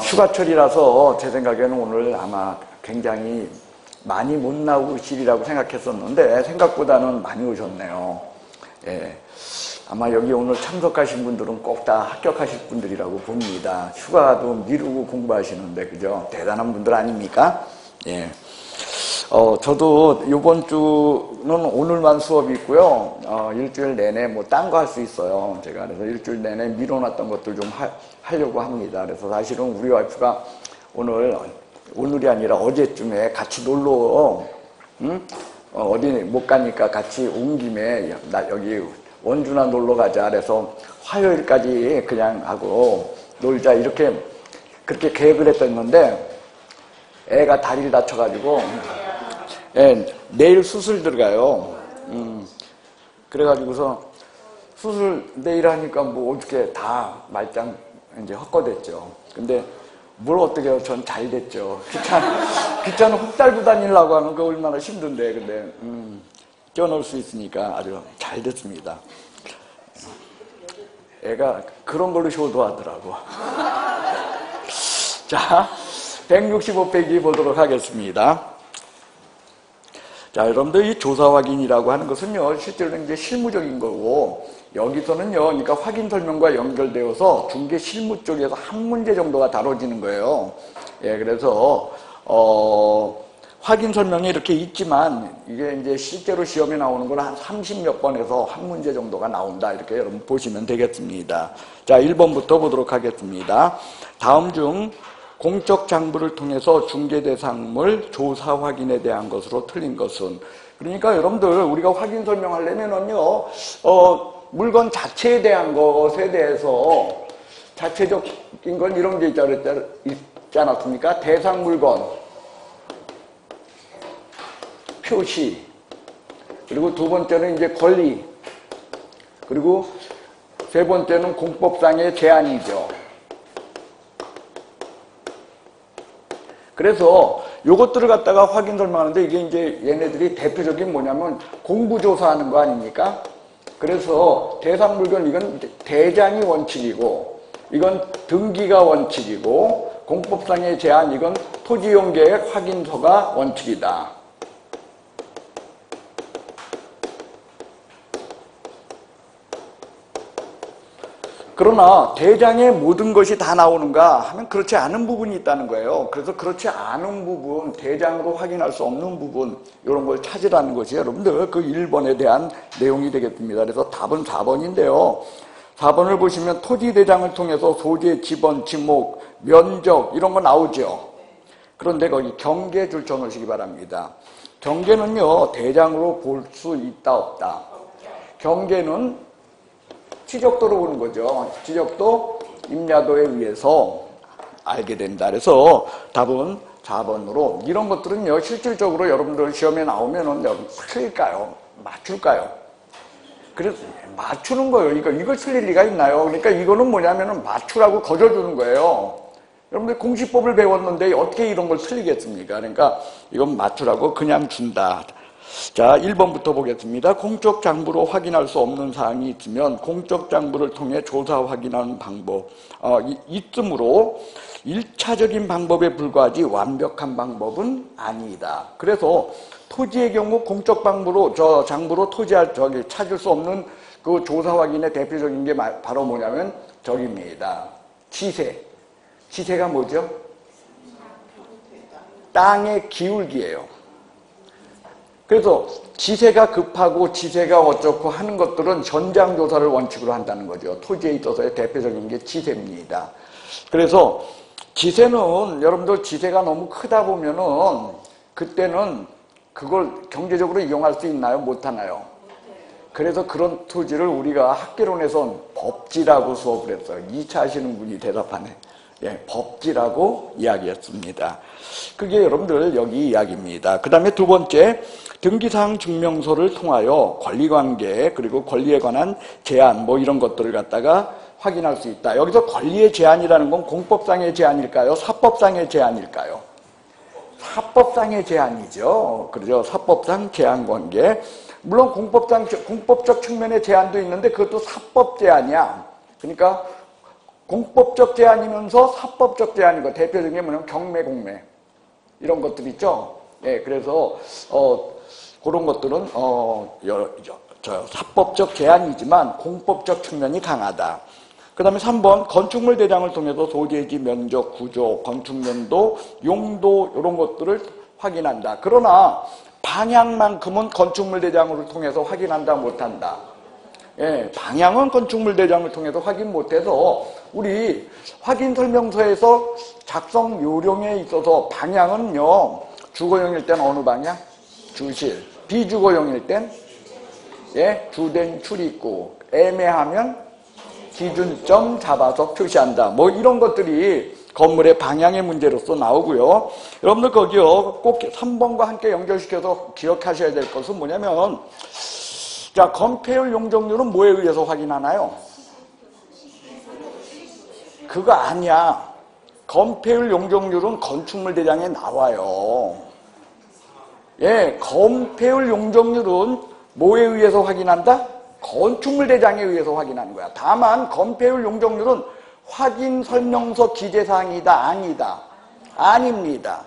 휴가철이라서 제 생각에는 오늘 아마 굉장히 많이 못 나오시리라고 생각했었는데 생각보다는 많이 오셨네요. 예. 아마 여기 오늘 참석하신 분들은 꼭 다 합격하실 분들이라고 봅니다. 휴가도 미루고 공부하시는데, 그죠? 대단한 분들 아닙니까? 예. 저도 이번 주는 오늘만 수업이 있고요. 일주일 내내 뭐 딴 거 할 수 있어요. 제가 그래서 일주일 내내 미뤄놨던 것들 좀 하려고 합니다. 그래서 사실은 우리 와이프가 오늘이 아니라 어제쯤에 같이 놀러, 어디 못 가니까 같이 온 김에 나 여기 원주나 놀러 가자. 그래서 화요일까지 그냥 하고 놀자. 그렇게 계획을 했었는데 애가 다리를 다쳐가지고 예, 내일 수술 들어가요. 그래가지고서 수술 내일 하니까 뭐 어떻게 다 말짱 이제 헛거됐죠. 근데 뭘 어떻게 해요? 전 잘 됐죠. 기차는 훅 달고 다니려고 하면 그 얼마나 힘든데. 근데 껴놓을 수 있으니까 아주 잘 됐습니다. 애가 그런 걸로 효도하더라고. 자, 165페이지 보도록 하겠습니다. 자, 여러분들 이 조사 확인이라고 하는 것은요, 실제로 이제 실무적인 거고, 여기서는요, 그러니까 확인 설명과 연결되어서 중개 실무 쪽에서 한 문제 정도가 다뤄지는 거예요. 예, 그래서, 확인 설명이 이렇게 있지만, 이게 이제 실제로 시험에 나오는 건 한 30몇 번에서 한 문제 정도가 나온다. 이렇게 여러분 보시면 되겠습니다. 자, 1번부터 보도록 하겠습니다. 다음 중, 공적 장부를 통해서 중개 대상물 조사 확인에 대한 것으로 틀린 것은, 그러니까 여러분들 우리가 확인 설명하려면은요, 물건 자체에 대한 것에 대해서 자체적인 건 이런 게 있지 않았습니까? 대상 물건, 표시, 그리고 두 번째는 이제 권리, 그리고 세 번째는 공법상의 제한이죠. 그래서 요것들을 갖다가 확인 설명하는데 이게 이제 얘네들이 대표적인 뭐냐면 공부조사하는 거 아닙니까? 그래서 대상 물건 이건 대장이 원칙이고 이건 등기가 원칙이고 공법상의 제한 이건 토지용계획 확인서가 원칙이다. 그러나 대장의 모든 것이 다 나오는가 하면 그렇지 않은 부분이 있다는 거예요. 그래서 그렇지 않은 부분, 대장으로 확인할 수 없는 부분 이런 걸 찾으라는 것이 여러분들 그 1번에 대한 내용이 되겠습니다. 그래서 답은 4번인데요. 4번을 보시면 토지대장을 통해서 소재, 지번, 지목, 면적 이런 거 나오죠. 그런데 거기 경계 줄쳐 놓으시기 바랍니다. 경계는요. 대장으로 볼 수 있다 없다. 경계는 지적도로 보는 거죠. 지적도 임야도에 의해서 알게 된다. 그래서 답은 4번으로 이런 것들은요. 실질적으로 여러분들 시험에 나오면은 틀릴까요? 맞출까요? 그래서 맞추는 거예요. 이걸 틀릴 리가 있나요? 그러니까 이거는 뭐냐면은 맞추라고 거저주는 거예요. 여러분들 공시법을 배웠는데 어떻게 이런 걸 틀리겠습니까? 그러니까 이건 맞추라고 그냥 준다. 자, 1번부터 보겠습니다. 공적 장부로 확인할 수 없는 사항이 있으면 공적 장부를 통해 조사 확인하는 방법. 있으므로 1차적인 방법에 불과하지 완벽한 방법은 아니다. 그래서 토지의 경우 공적 장부로 찾을 수 없는 그 조사 확인의 대표적인 게 바로 뭐냐면 저기입니다. 지세. 지세가 뭐죠? 땅의 기울기예요. 그래서 지세가 급하고 지세가 어쩌고 하는 것들은 현장조사를 원칙으로 한다는 거죠. 토지에 있어서의 대표적인 게 지세입니다. 그래서 지세는 여러분들 지세가 너무 크다 보면은 그때는 그걸 경제적으로 이용할 수 있나요? 못하나요? 그래서 그런 토지를 우리가 학개론에선 법지라고 수업을 했어요. 2차 하시는 분이 대답하네. 예, 법지라고 이야기했습니다. 그게 여러분들 여기 이야기입니다. 그 다음에 두 번째, 등기사항 증명서를 통하여 권리관계 그리고 권리에 관한 제한 뭐 이런 것들을 갖다가 확인할 수 있다. 여기서 권리의 제한이라는 건 공법상의 제한일까요? 사법상의 제한일까요? 사법상의 제한이죠. 그렇죠. 사법상 제한관계. 물론 공법적 측면의 제한도 있는데 그것도 사법 제한이야. 그러니까 공법적 제한이면서 사법적 제한이고 대표적인 게 뭐냐면 경매, 공매 이런 것들 있죠. 예, 그래서 그런 것들은 사법적 제한이지만 공법적 측면이 강하다. 그 다음에 3번 건축물 대장을 통해서 소재지, 면적, 구조, 건축 연도, 용도 이런 것들을 확인한다. 그러나 방향만큼은 건축물 대장을 통해서 확인한다 못한다. 예, 방향은 건축물 대장을 통해서 확인 못해서 우리 확인 설명서에서 작성 요령에 있어서 방향은요 주거용일 땐 어느 방향? 주실. 비주거용일 땐 예, 주된 출입구. 애매하면 기준점 잡아서 표시한다. 뭐 이런 것들이 건물의 방향의 문제로서 나오고요. 여러분들 거기요 꼭 3번과 함께 연결시켜서 기억하셔야 될 것은 뭐냐면 자, 건폐율 용적률은 뭐에 의해서 확인하나요? 그거 아니야. 건폐율 용적률은 건축물 대장에 나와요. 예, 건폐율 용적률은 뭐에 의해서 확인한다? 건축물 대장에 의해서 확인하는 거야. 다만 건폐율 용적률은 확인 설명서 기재사항이다, 아니다? 아닙니다.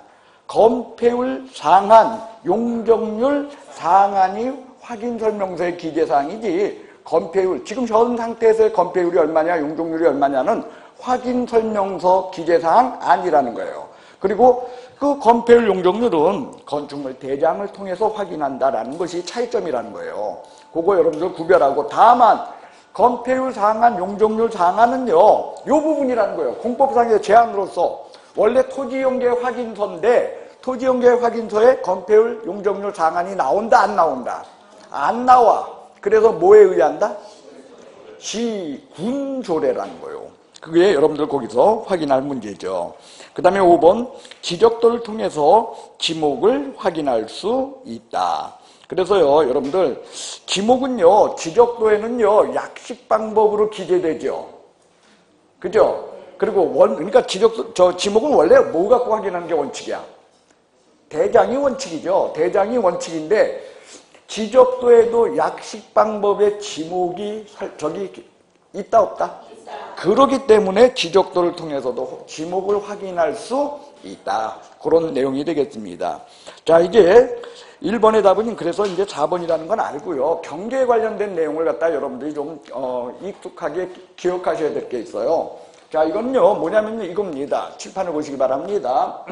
건폐율 상한, 용적률 상한이 확인 설명서의 기재사항이지 건폐율, 지금 현 상태에서의 건폐율이 얼마냐, 용적률이 얼마냐는 확인 설명서 기재사항 아니라는 거예요. 그리고 그 건폐율 용적률은 건축물 대장을 통해서 확인한다라는 것이 차이점이라는 거예요. 그거 여러분들 구별하고 다만 건폐율 상한, 용적률 상한은요 요 부분이라는 거예요. 공법상의 제한으로서 원래 토지용계 확인서인데 토지용계 확인서에 건폐율, 용적률 상한이 나온다 안 나온다? 안 나와. 그래서 뭐에 의한다? 시군조례라는 거예요. 그게 여러분들 거기서 확인할 문제죠. 그 다음에 5번 지적도를 통해서 지목을 확인할 수 있다. 그래서요 여러분들 지목은요 지적도에는요 약식 방법으로 기재되죠. 그죠? 그리고 그러니까 지목은 원래 뭐 갖고 확인하는 게 원칙이야? 대장이 원칙이죠. 대장이 원칙인데 지적도에도 약식 방법의 지목이 있다 없다? 그렇기 때문에 지적도를 통해서도 지목을 확인할 수 있다. 그런 내용이 되겠습니다. 자, 이제 1번의 답은 그래서 이제 4번이라는 건 알고요. 경계에 관련된 내용을 갖다 여러분들이 좀 익숙하게 기억하셔야 될 게 있어요. 자, 이건요 뭐냐면 이겁니다. 칠판을 보시기 바랍니다.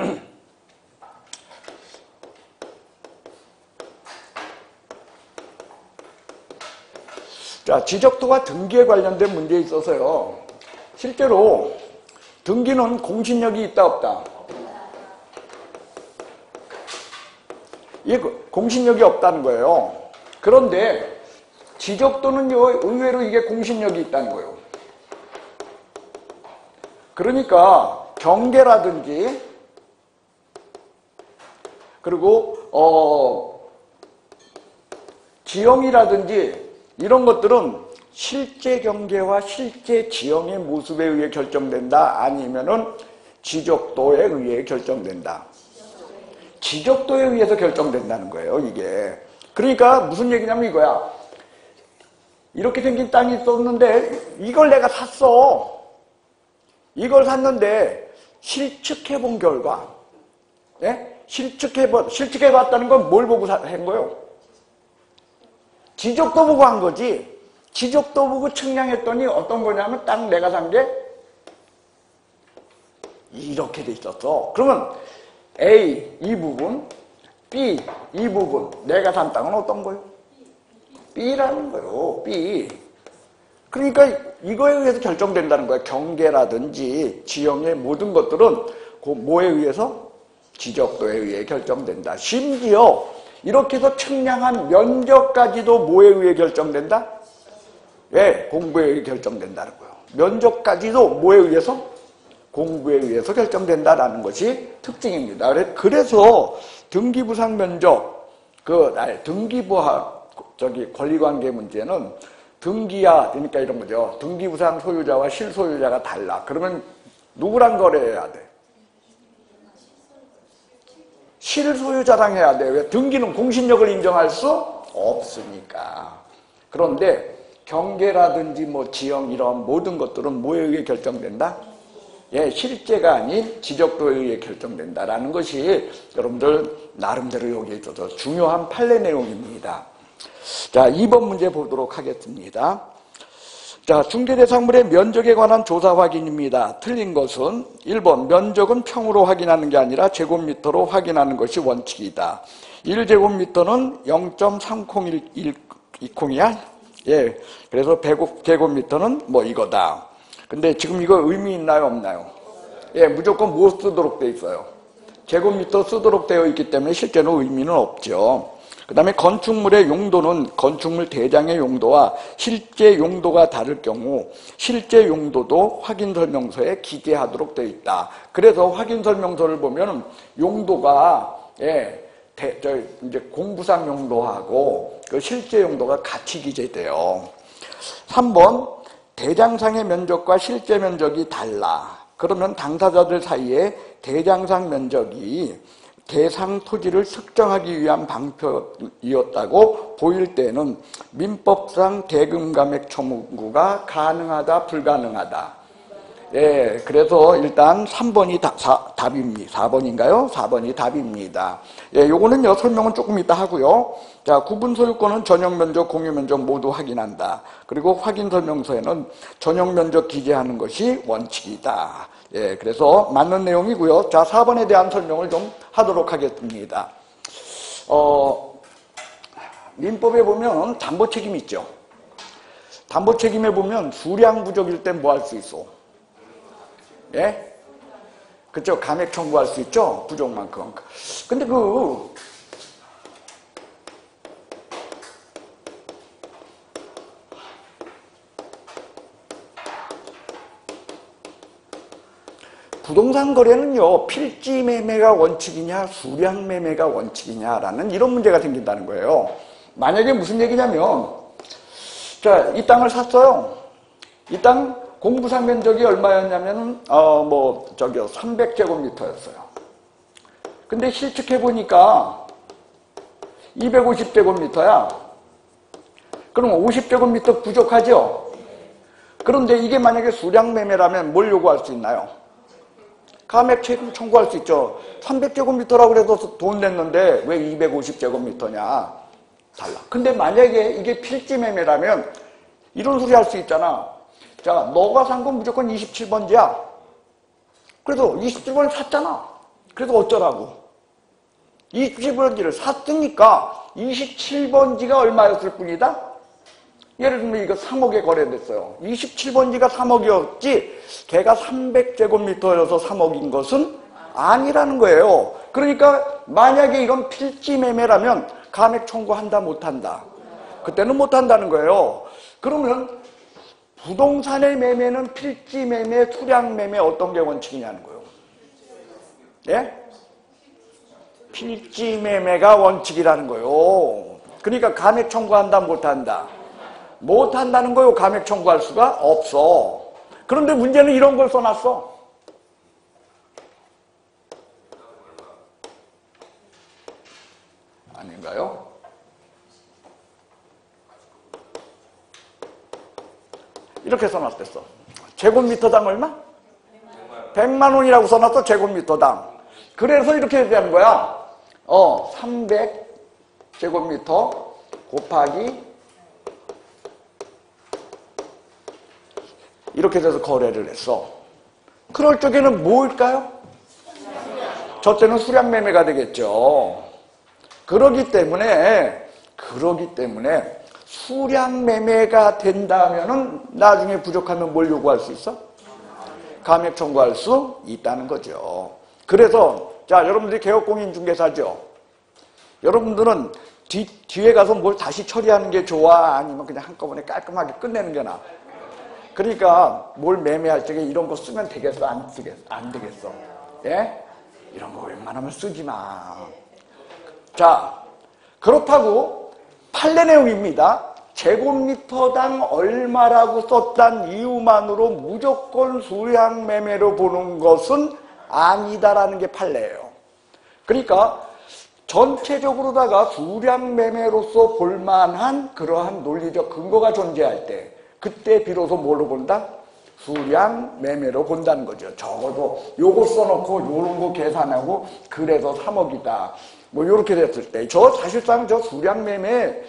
자, 지적도와 등기에 관련된 문제에 있어서요. 실제로 등기는 공신력이 있다 없다? 이게 공신력이 없다는 거예요. 그런데 지적도는요 의외로 이게 공신력이 있다는 거예요. 그러니까 경계라든지 그리고 지형이라든지 이런 것들은 실제 경계와 실제 지형의 모습에 의해 결정된다. 아니면은 지적도에 의해 결정된다. 지적도에 의해서 결정된다는 거예요, 이게. 그러니까 무슨 얘기냐면 이거야. 이렇게 생긴 땅이 있었는데 이걸 내가 샀어. 이걸 샀는데 실측해 본 결과, 예? 실측해 봤다는 건 뭘 보고 한 거예요? 지적도 보고 한 거지. 지적도 보고 측량했더니 어떤 거냐면 딱 내가 산 게 이렇게 돼 있었어. 그러면 A 이 부분, B 이 부분, 내가 산 땅은 어떤 거예요? B라는 거예요. B. 그러니까 이거에 의해서 결정된다는 거야. 경계라든지 지형의 모든 것들은 그 뭐에 의해서? 지적도에 의해 결정된다. 심지어 이렇게 해서 측량한 면적까지도 뭐에 의해 결정된다? 예, 공부에 의해 결정된다는 거예요. 면적까지도 뭐에 의해서? 공부에 의해서 결정된다라는 것이 특징입니다. 그래서 등기부상 면적, 등기부하 권리관계 문제는 등기야, 그러니까 이런 거죠. 등기부상 소유자와 실소유자가 달라. 그러면 누구랑 거래해야 돼? 실소유자랑 해야 돼. 왜? 등기는 공신력을 인정할 수 없으니까. 그런데 경계라든지 뭐 지형 이런 모든 것들은 뭐에 의해 결정된다? 예, 실제가 아닌 지적도에 의해 결정된다라는 것이 여러분들 나름대로 여기에 있어서 중요한 판례 내용입니다. 자, 2번 문제 보도록 하겠습니다. 자, 중개대상물의 면적에 관한 조사 확인입니다. 틀린 것은 1번 면적은 평으로 확인하는 게 아니라 제곱미터로 확인하는 것이 원칙이다. 1제곱미터는 0.3020이야? 예, 그래서 100제곱미터는 뭐 이거다. 근데 지금 이거 의미 있나요, 없나요? 예, 무조건 뭐 쓰도록 돼 있어요? 제곱미터 쓰도록 되어 있기 때문에 실제로 의미는 없죠. 그 다음에 건축물의 용도는 건축물 대장의 용도와 실제 용도가 다를 경우 실제 용도도 확인설명서에 기재하도록 되어 있다. 그래서 확인설명서를 보면 용도가 이제 공부상 용도하고 그 실제 용도가 같이 기재돼요. 3번 대장상의 면적과 실제 면적이 달라. 그러면 당사자들 사이에 대장상 면적이 대상 토지를 측정하기 위한 방편이었다고 보일 때는 민법상 대금감액 청구가 가능하다, 불가능하다. 예, 그래서 일단 3번이 답입니다. 4번인가요? 4번이 답입니다. 예, 요거는요, 설명은 조금 이따 하고요. 자, 구분 소유권은 전용 면적, 공유 면적 모두 확인한다. 그리고 확인 설명서에는 전용 면적 기재하는 것이 원칙이다. 예, 그래서 맞는 내용이고요. 자, 4번에 대한 설명을 좀 하도록 하겠습니다. 민법에 보면 담보 책임이 있죠. 담보 책임에 보면 수량 부족일 땐 뭐 할 수 있어? 예? 그쵸? 감액 청구할 수 있죠? 부족만큼. 근데 부동산 거래는요, 필지 매매가 원칙이냐, 수량 매매가 원칙이냐라는 이런 문제가 생긴다는 거예요. 만약에 무슨 얘기냐면, 자, 이 땅을 샀어요. 이 땅 공부상 면적이 얼마였냐면은, 300제곱미터였어요. 근데 실측해보니까 250제곱미터야. 그럼 50제곱미터 부족하죠? 그런데 이게 만약에 수량 매매라면 뭘 요구할 수 있나요? 감액 책임 청구할 수 있죠. 300제곱미터라고 그래서 돈 냈는데 왜 250제곱미터냐? 달라. 근데 만약에 이게 필지 매매라면 이런 소리 할 수 있잖아. 자, 너가 산 건 무조건 27번지야. 그래서 27번을 샀잖아. 그래서 어쩌라고? 27번지를 샀으니까 27번지가 얼마였을 뿐이다? 예를 들면 이거 3억에 거래됐어요. 27번지가 3억이었지 걔가 300제곱미터여서 3억인 것은 아니라는 거예요. 그러니까 만약에 이건 필지 매매라면 감액 청구한다 못한다? 그때는 못한다는 거예요. 그러면 부동산의 매매는 필지 매매, 수량 매매 어떤 게 원칙이냐는 거예요. 예? 필지 매매가 원칙이라는 거예요. 그러니까 감액 청구한다 못한다? 못한다는 거예요. 감액 청구할 수가 없어. 그런데 문제는 이런 걸 써놨어. 아닌가요? 이렇게 써놨댔어. 제곱미터당 얼마? 100만 원이라고 써놨어. 제곱미터당. 그래서 이렇게 얘기하는 거야. 300제곱미터 곱하기 이렇게 돼서 거래를 했어. 그럴 적에는 뭘까요? 저 때는 수량 매매가 되겠죠. 그러기 때문에 수량 매매가 된다면은 나중에 부족하면 뭘 요구할 수 있어? 감액 청구할 수 있다는 거죠. 그래서 자, 여러분들이 개업공인중개사죠. 여러분들은 뒤에 가서 뭘 다시 처리하는 게 좋아? 아니면 그냥 한꺼번에 깔끔하게 끝내는 게 나아? 그러니까 뭘 매매할 적에 이런 거 쓰면 되겠어? 안 되겠어? 예? 이런 거 웬만하면 쓰지 마. 자, 그렇다고 판례 내용입니다. 제곱미터당 얼마라고 썼단 이유만으로 무조건 수량 매매로 보는 것은 아니다라는 게 판례예요. 그러니까 전체적으로다가 수량매매로서 볼만한 그러한 논리적 근거가 존재할 때 그때 비로소 뭘로 본다? 수량매매로 본다는 거죠. 적어도 요거 써놓고 요런 거 계산하고 그래서 3억이다. 뭐 요렇게 됐을 때 사실상 저 수량매매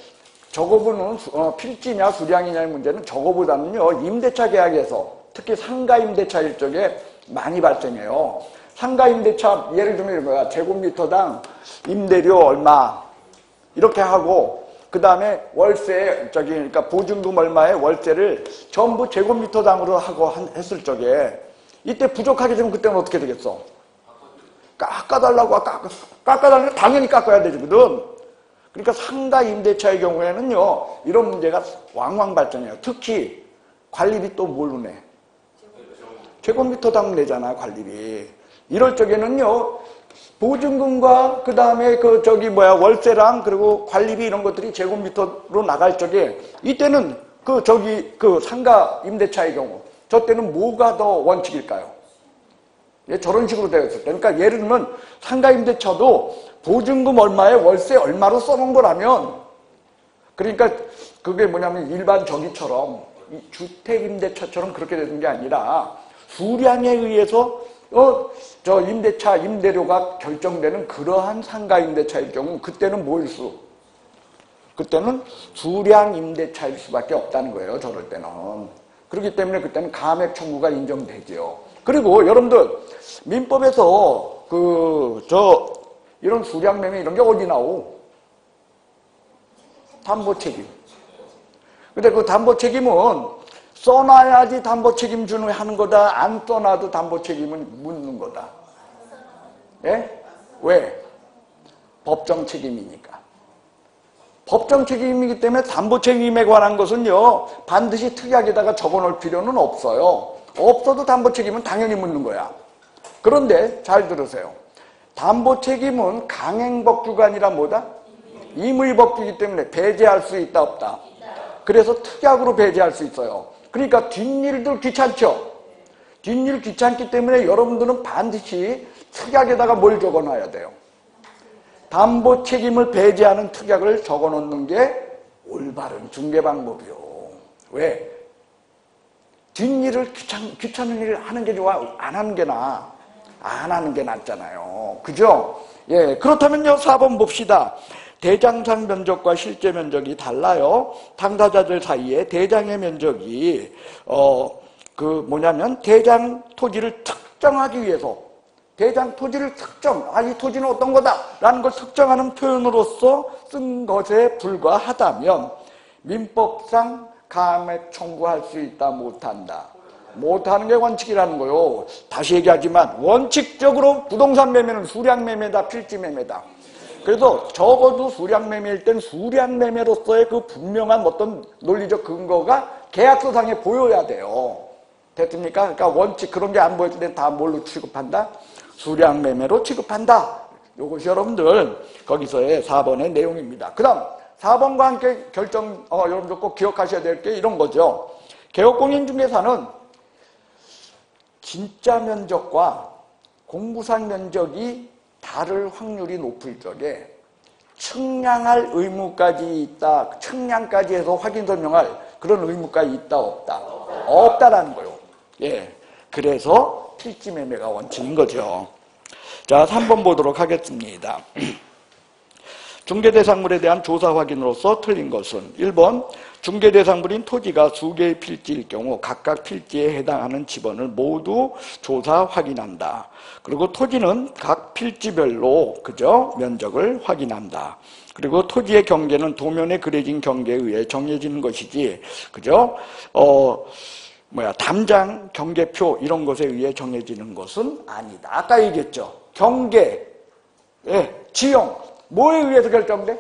저거보는 필지냐 수량이냐의 문제는 저거보다는요 임대차 계약에서 특히 상가 임대차일 적에 많이 발생해요. 상가 임대차 예를 들면 이런 거야. 제곱미터당 임대료 얼마 이렇게 하고 그 다음에 월세 그러니까 보증금 얼마에 월세를 전부 제곱미터당으로 하고 했을 적에 이때 부족하게 되면 그때는 어떻게 되겠어? 깎아달라고 깎아달라면 당연히 깎아야 되거든. 그러니까 상가 임대차의 경우에는요 이런 문제가 왕왕 발생해요. 특히 관리비 또 뭘로 내? 제곱미터당 내잖아 관리비. 이럴 적에는요 보증금과 그 다음에 월세랑 그리고 관리비 이런 것들이 제곱미터로 나갈 적에 이때는 상가 임대차의 경우 저 때는 뭐가 더 원칙일까요? 예, 저런 식으로 되어 있을 때. 그러니까 예를 들면 상가 임대차도 보증금 얼마에 월세 얼마로 써놓은 거라면 그러니까 그게 뭐냐면 일반 저기처럼 주택 임대차처럼 그렇게 되는 게 아니라 수량에 의해서 저 임대차 임대료가 결정되는 그러한 상가 임대차일 경우 그때는 뭐일 수? 그때는 수량 임대차일 수밖에 없다는 거예요. 저럴 때는. 그렇기 때문에 그때는 감액 청구가 인정되죠. 그리고 여러분들 민법에서 이런 수량매매 이런 게 어디 나오? 담보책임. 근데 그 담보책임은 써놔야지 담보책임 하는 거다. 안 써놔도 담보책임은 묻는 거다. 예? 왜? 법정 책임이니까. 법정 책임이기 때문에 담보책임에 관한 것은요 반드시 특약에다가 적어놓을 필요는 없어요. 없어도 담보책임은 당연히 묻는 거야. 그런데 잘 들으세요. 담보책임은 강행법규가 아니라 뭐다? 임의법규이기 때문에 배제할 수 있다 없다? 그래서 특약으로 배제할 수 있어요. 그러니까 뒷일들 귀찮죠? 뒷일 귀찮기 때문에 여러분들은 반드시 특약에다가 뭘 적어놔야 돼요? 담보 책임을 배제하는 특약을 적어놓는 게 올바른 중개 방법이요. 왜? 뒷일을 귀찮은 일을 하는 게 좋아? 안 하는 게 나아? 안 하는 게 낫잖아요. 그죠? 예, 그렇다면요 4번 봅시다. 대장상 면적과 실제 면적이 달라요. 당사자들 사이에 대장의 면적이 대장 토지를 특정하기 위해서 대장 토지를 이 토지는 어떤 거다라는 걸 특정하는 표현으로서 쓴 것에 불과하다면 민법상 감액 청구할 수 있다 못한다. 못하는 게 원칙이라는 거요. 다시 얘기하지만 원칙적으로 부동산 매매는 수량매매다 필지매매다. 그래서 적어도 수량매매일 땐 수량매매로서의 그 분명한 어떤 논리적 근거가 계약서상에 보여야 돼요. 됐습니까? 그러니까 원칙 그런 게 안 보일 때 다 뭘로 취급한다? 수량매매로 취급한다. 이것이 여러분들 거기서의 4번의 내용입니다. 그 다음 4번과 함께 여러분들 꼭 기억하셔야 될 게 이런 거죠. 개업공인중개사는 진짜 면적과 공부상 면적이 다를 확률이 높을 적에 측량할 의무까지 있다. 측량까지 해서 확인 설명할 그런 의무가 있다 없다? 없다라는 거예요. 예, 그래서 필지매매가 원칙인 거죠. 자, 3번 보도록 하겠습니다. 중개대상물에 대한 조사 확인으로서 틀린 것은 1번 중개대상물인 토지가 수개의 필지일 경우 각각 필지에 해당하는 지번을 모두 조사 확인한다. 그리고 토지는 각 필지별로 면적을 확인한다. 그리고 토지의 경계는 도면에 그려진 경계에 의해 정해지는 것이지 담장, 경계표 이런 것에 의해 정해지는 것은 아니다. 아까 얘기했죠. 경계, 지형 뭐에 의해서 결정돼?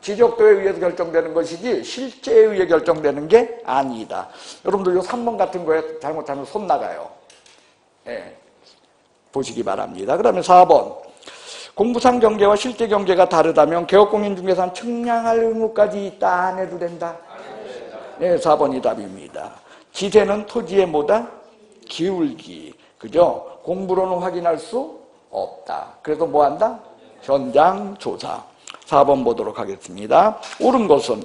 지적도에 의해서 결정되는 것이지 실제에 의해 결정되는 게 아니다. 여러분들 요 3번 같은 거에 잘못하면 손 나가요. 보시기 바랍니다. 그 다음에 4번 공부상 경계와 실제 경계가 다르다면 개업공인중개사는 측량할 의무까지 있다 안 해도 된다? 4번이 답입니다. 지세는 토지의 뭐다? 기울기. 그죠? 공부로는 확인할 수 없다. 그래서 뭐 한다? 현장 조사. 4번 보도록 하겠습니다. 옳은 것은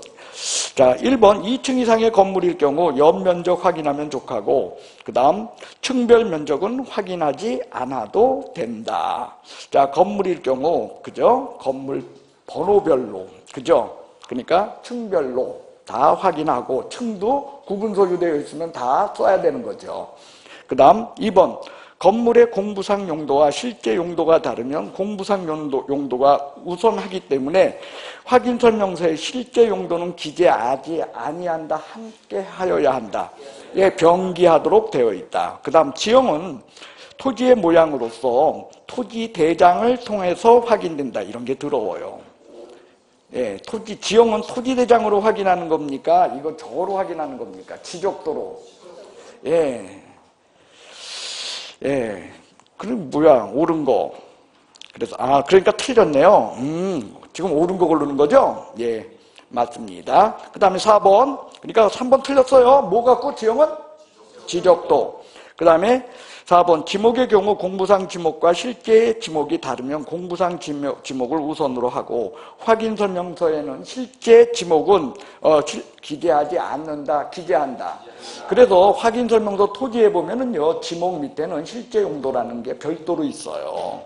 자, 1번 2층 이상의 건물일 경우 연면적 확인하면 족하고 그 다음 층별 면적은 확인하지 않아도 된다. 자, 건물일 경우 그죠? 건물 번호별로 그죠? 그러니까 층별로 다 확인하고 층도 구분 소유되어 있으면 다 써야 되는 거죠. 그 다음 2번 건물의 공부상 용도와 실제 용도가 다르면 공부상 용도가 우선하기 때문에 확인 설명서의 실제 용도는 기재하지 아니한다. 함께 하여야 한다. 예, 병기하도록 되어 있다. 그 다음 지형은 토지의 모양으로서 토지 대장을 통해서 확인된다. 이런 게 더러워요. 예, 지형은 토지 대장으로 확인하는 겁니까? 이거 저로 확인하는 겁니까? 지적도로. 예. 예, 그럼 뭐야, 옳은 거. 그래서, 그러니까 틀렸네요. 지금 옳은 거 고르는 거죠? 예, 맞습니다. 그 다음에 4번. 그러니까 3번 틀렸어요. 뭐 갖고 지형은? 지적도. 그 다음에 4번. 지목의 경우 공부상 지목과 실제 지목이 다르면 공부상 지목을 우선으로 하고 확인 설명서에는 실제 지목은 기재하지 않는다. 기재한다. 그래서 확인 설명서 토지에 보면은요, 지목 밑에는 실제 용도라는 게 별도로 있어요.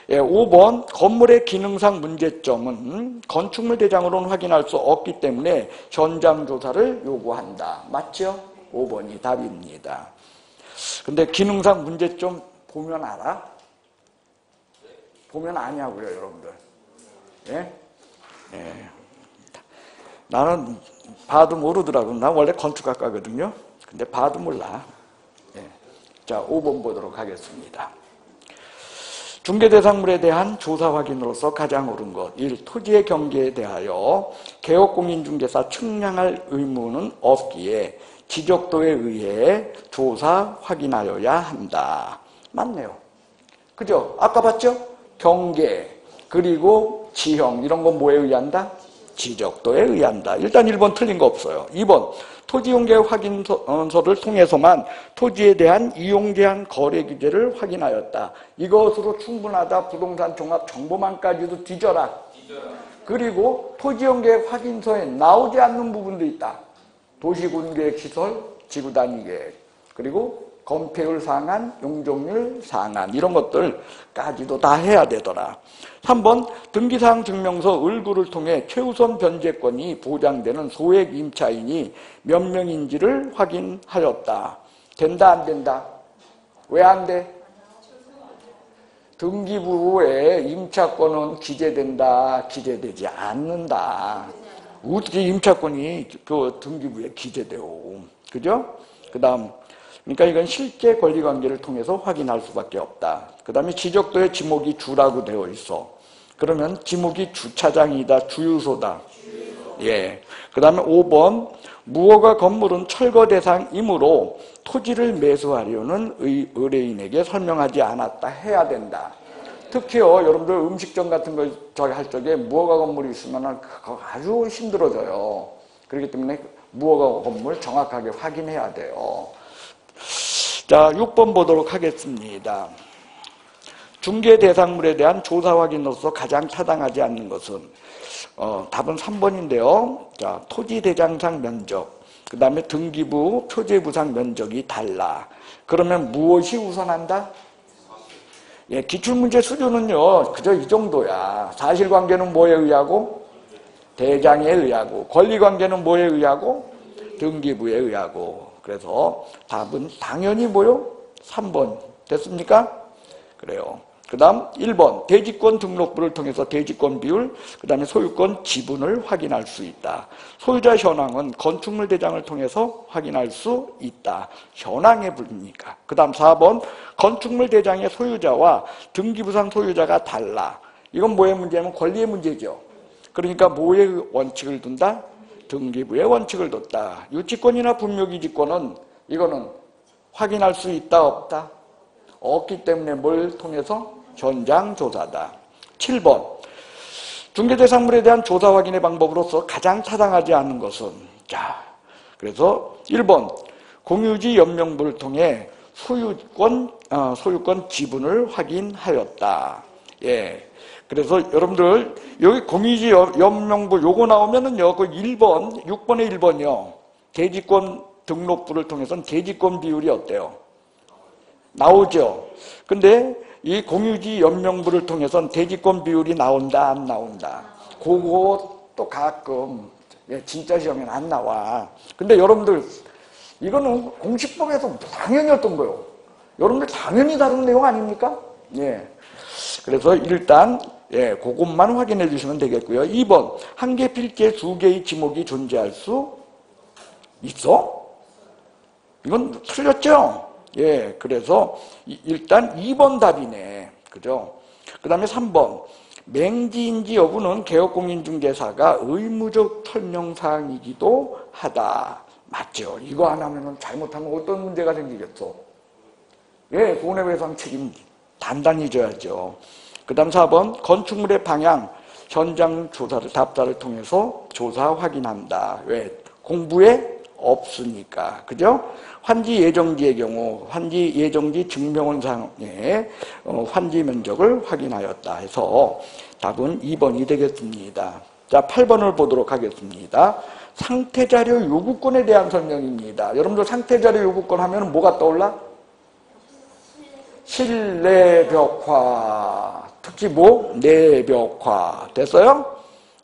예, 5번 건물의 기능상 문제점은 건축물 대장으로는 확인할 수 없기 때문에 현장 조사를 요구한다. 맞죠? 5번이 답입니다. 근데 기능상 문제점 보면 알아? 보면 아냐고요, 여러분들. 예? 예. 나는 봐도 모르더라고. 나 원래 건축학과거든요. 근데 봐도 몰라. 예. 자, 5번 보도록 하겠습니다. 중개대상물에 대한 조사 확인으로서 가장 옳은 것. 1. 토지의 경계에 대하여 개업공인중개사 측량할 의무는 없기에 지적도에 의해 조사 확인하여야 한다. 맞네요. 그죠? 아까 봤죠? 경계, 그리고 지형 이런 건 뭐에 의한다? 지적도에 의한다. 일단 1번 틀린 거 없어요. 2번 토지용계 확인서를 통해서만 토지에 대한 이용제한 거래 규제를 확인하였다. 이것으로 충분하다. 부동산 종합 정보망까지도 뒤져라. 그리고 토지용계 확인서에 나오지 않는 부분도 있다. 도시군계획시설, 지구단위계획, 그리고 건폐율 상한, 용적률 상한 이런 것들까지도 다 해야 되더라. 3번 등기사항 증명서 을구를 통해 최우선 변제권이 보장되는 소액 임차인이 몇 명인지를 확인하였다. 된다 안 된다? 왜 안 돼? 등기부에 임차권은 기재된다, 기재되지 않는다. 어떻게 임차권이 그 등기부에 기재돼요? 그죠? 그 다음, 그러니까 이건 실제 권리관계를 통해서 확인할 수밖에 없다. 그 다음에 지적도에 지목이 주라고 되어 있어. 그러면 지목이 주차장이다, 주유소다. 예. 그 다음에 5번, 무허가 건물은 철거 대상이므로 토지를 매수하려는 의뢰인에게 설명하지 않았다. 해야 된다. 특히요, 여러분들 음식점 같은 거 저기 할 적에 무허가 건물이 있으면 그거 아주 힘들어져요. 그렇기 때문에 무허가 건물 정확하게 확인해야 돼요. 자, 6번 보도록 하겠습니다. 중개 대상물에 대한 조사 확인으로서 가장 타당하지 않는 것은 답은 3번인데요. 자, 토지 대장상 면적, 그 다음에 등기부 표제부상 면적이 달라. 그러면 무엇이 우선한다? 예, 기출문제 수준은요, 그저 이 정도야. 사실관계는 뭐에 의하고? 대장에 의하고. 권리관계는 뭐에 의하고? 등기부에 의하고. 그래서 답은 당연히 뭐요? 3번. 됐습니까? 그래요. 그 다음 1번 대지권 등록부를 통해서 대지권 비율, 그 다음에 소유권 지분을 확인할 수 있다. 소유자 현황은 건축물 대장을 통해서 확인할 수 있다. 현황에 불립니까? 그 다음 4번 건축물 대장의 소유자와 등기부상 소유자가 달라. 이건 뭐의 문제냐면 권리의 문제죠. 그러니까 뭐의 원칙을 둔다? 등기부의 원칙을 뒀다. 유치권이나 분묘기지권은 이거는 확인할 수 있다 없다? 없기 때문에 뭘 통해서? 현장 조사다. 7번 중개대상물에 대한 조사 확인의 방법으로서 가장 타당하지 않은 것은 자, 그래서 1번 공유지 연명부를 통해 소유권 지분을 확인하였다. 예. 그래서 여러분들 여기 공유지 연명부 요거 나오면은요 그 1번 6번에 1번이요 대지권 등록부를 통해서는 대지권 비율이 어때요? 나오죠. 근데 이 공유지 연명부를 통해서는 대지권 비율이 나온다 안 나온다. 그것도 가끔 진짜 시험에는 안 나와. 근데 여러분들 이거는 공시법에서 당연히 어떤 거예요? 여러분들 당연히 다른 내용 아닙니까? 예. 그래서 일단 그것만 확인해 주시면 되겠고요. 2번 한 개 필지에 두 개의 지목이 존재할 수 있어? 이건 틀렸죠? 예, 그래서 일단 2번 답이네. 그죠? 그 다음에 3번 맹지인지 여부는 개업공인중개사가 의무적 설명사항이기도 하다. 맞죠? 이거 안 하면 잘못하면 어떤 문제가 생기겠어? 예, 손해배상 책임 단단히 져야죠. 그 다음 4번 건축물의 방향 현장 조사를 답사를 통해서 조사 확인한다. 왜? 공부에 없으니까. 그죠? 환지 예정지의 경우 환지 예정지 증명원상의 환지 면적을 확인하였다 해서 답은 2번이 되겠습니다. 자, 8번을 보도록 하겠습니다. 상태자료 요구권에 대한 설명입니다. 여러분들 상태자료 요구권 하면 뭐가 떠올라? 실내벽화, 특히 뭐? 내벽화. 됐어요?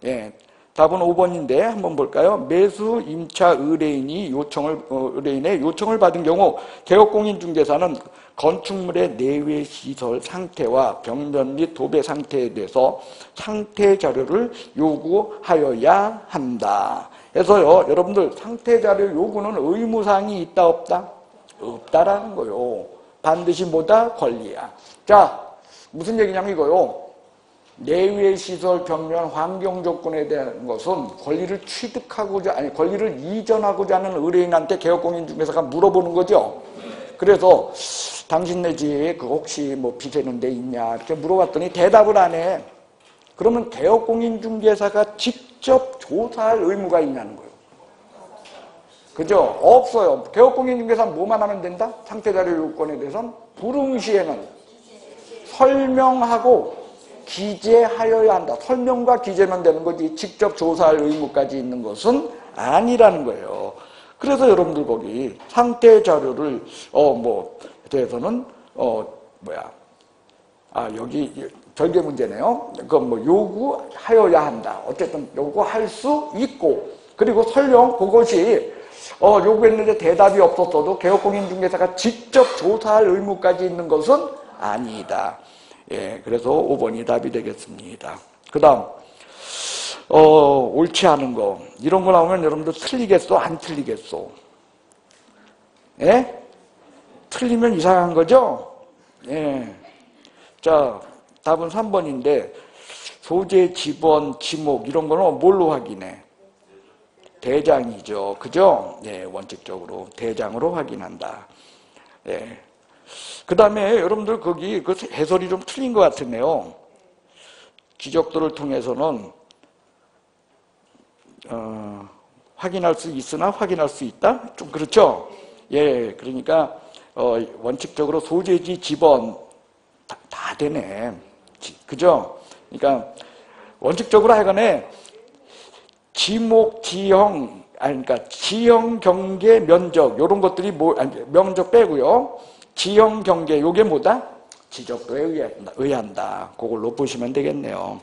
예. 답은 5번인데 한번 볼까요? 매수 임차 의뢰인의 요청을 받은 경우 개업공인중개사는 건축물의 내외 시설 상태와 벽면 및 도배 상태에 대해서 상태 자료를 요구하여야 한다. 그래서요, 여러분들 상태 자료 요구는 의무사항이 있다 없다? 없다라는 거요. 반드시 뭐다? 권리야. 자, 무슨 얘기냐면 이거요. 내외 시설 벽면 환경 조건에 대한 것은 권리를 권리를 이전하고자 하는 의뢰인한테 개업공인중개사가 물어보는 거죠. 그래서 당신 네 집 혹시 뭐 비대는 데 있냐 이렇게 물어봤더니 대답을 안 해. 그러면 개업공인중개사가 직접 조사할 의무가 있냐는 거예요. 그죠? 없어요. 개업공인중개사는 뭐만 하면 된다? 상태자료 요건에 대해서는 불응시에는 설명하고 기재하여야 한다. 설명과 기재만 되는 거지 직접 조사할 의무까지 있는 것은 아니라는 거예요. 그래서 여러분들 거기 상태 자료를 대해서는 여기 별개 문제네요. 그건 뭐 요구하여야 한다. 어쨌든 요구할 수 있고 그리고 설령 그것이 요구했는데 대답이 없었어도 개업공인중개사가 직접 조사할 의무까지 있는 것은 아니다. 예, 그래서 5번이 답이 되겠습니다. 그 다음, 옳지 않은 거. 이런 거 나오면 여러분들 틀리겠어? 안 틀리겠어? 예? 틀리면 이상한 거죠? 예. 자, 답은 3번인데, 소재, 지번, 지목, 이런 거는 뭘로 확인해? 대장이죠. 그죠? 예, 원칙적으로. 대장으로 확인한다. 예. 그 다음에 여러분들 거기 그 해설이 좀 틀린 것 같은데요. 지적도를 통해서는 확인할 수 있으나 확인할 수 있다? 좀 그렇죠? 예, 그러니까 원칙적으로 소재지 지번 다 되네. 그죠? 그러니까 원칙적으로 하여간에 지목, 지형, 그러니까 지형, 경계, 면적 이런 것들이 면적 빼고요. 지형 경계, 요게 뭐다? 지적도에 의한다. 그걸로 보시면 되겠네요.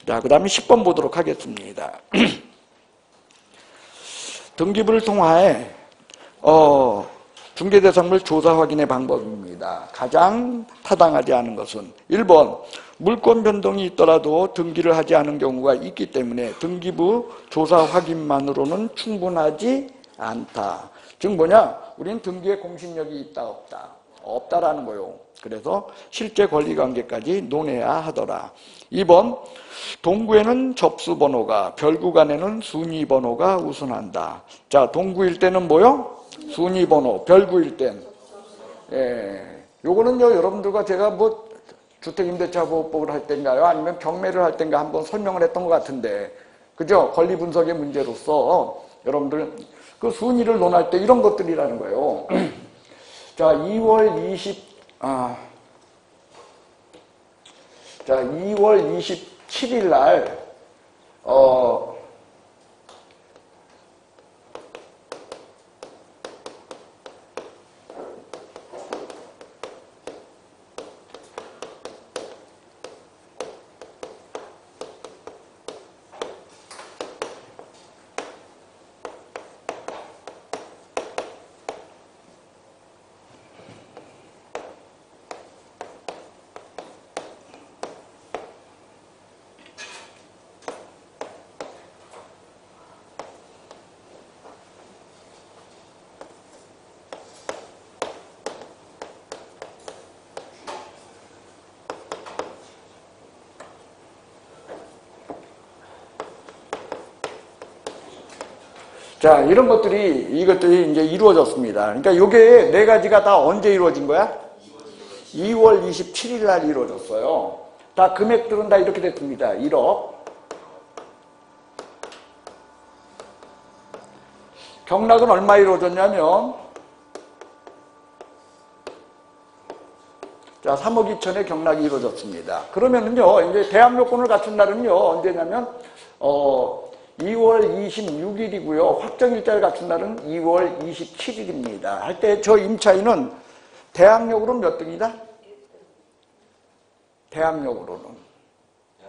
자, 그 다음에 10번 보도록 하겠습니다. 등기부를 통하여 중개대상물 조사 확인의 방법입니다. 가장 타당하지 않은 것은 1번 물권 변동이 있더라도 등기를 하지 않은 경우가 있기 때문에 등기부 조사 확인만으로는 충분하지 않다. 즉 뭐냐? 우린 등기의 공신력이 있다 없다? 없다라는 거요. 그래서 실제 권리관계까지 논해야 하더라. 2번 동구에는 접수번호가 별구간에는 순위번호가 우선한다. 자, 동구일 때는 뭐요? 순위번호. 별구일 땐 요거는요 여러분들과 제가 뭐 주택임대차보호법을 할 때인가요? 아니면 경매를 할 때인가 한번 설명을 했던 것 같은데 그죠? 권리분석의 문제로서 여러분들 그 순위를 논할 때 이런 것들이라는 거예요. 자, 2월 자, 2월 27일 날, 자, 이런 이것들이 이제 이루어졌습니다. 그러니까 요게 네 가지가 다 언제 이루어진 거야? 2월 27일 날 이루어졌어요. 다 금액들은 다 이렇게 됐습니다. 1억. 경락은 얼마 이루어졌냐면, 자, 3억 2천의 경락이 이루어졌습니다. 그러면은요, 이제 대항 요건을 갖춘 날은요, 언제냐면, 2월 26일이고요. 확정일자를 갖춘 날은 2월 27일입니다. 할 때 저 임차인은 대항력으로는 몇 등이다? 대항력으로는.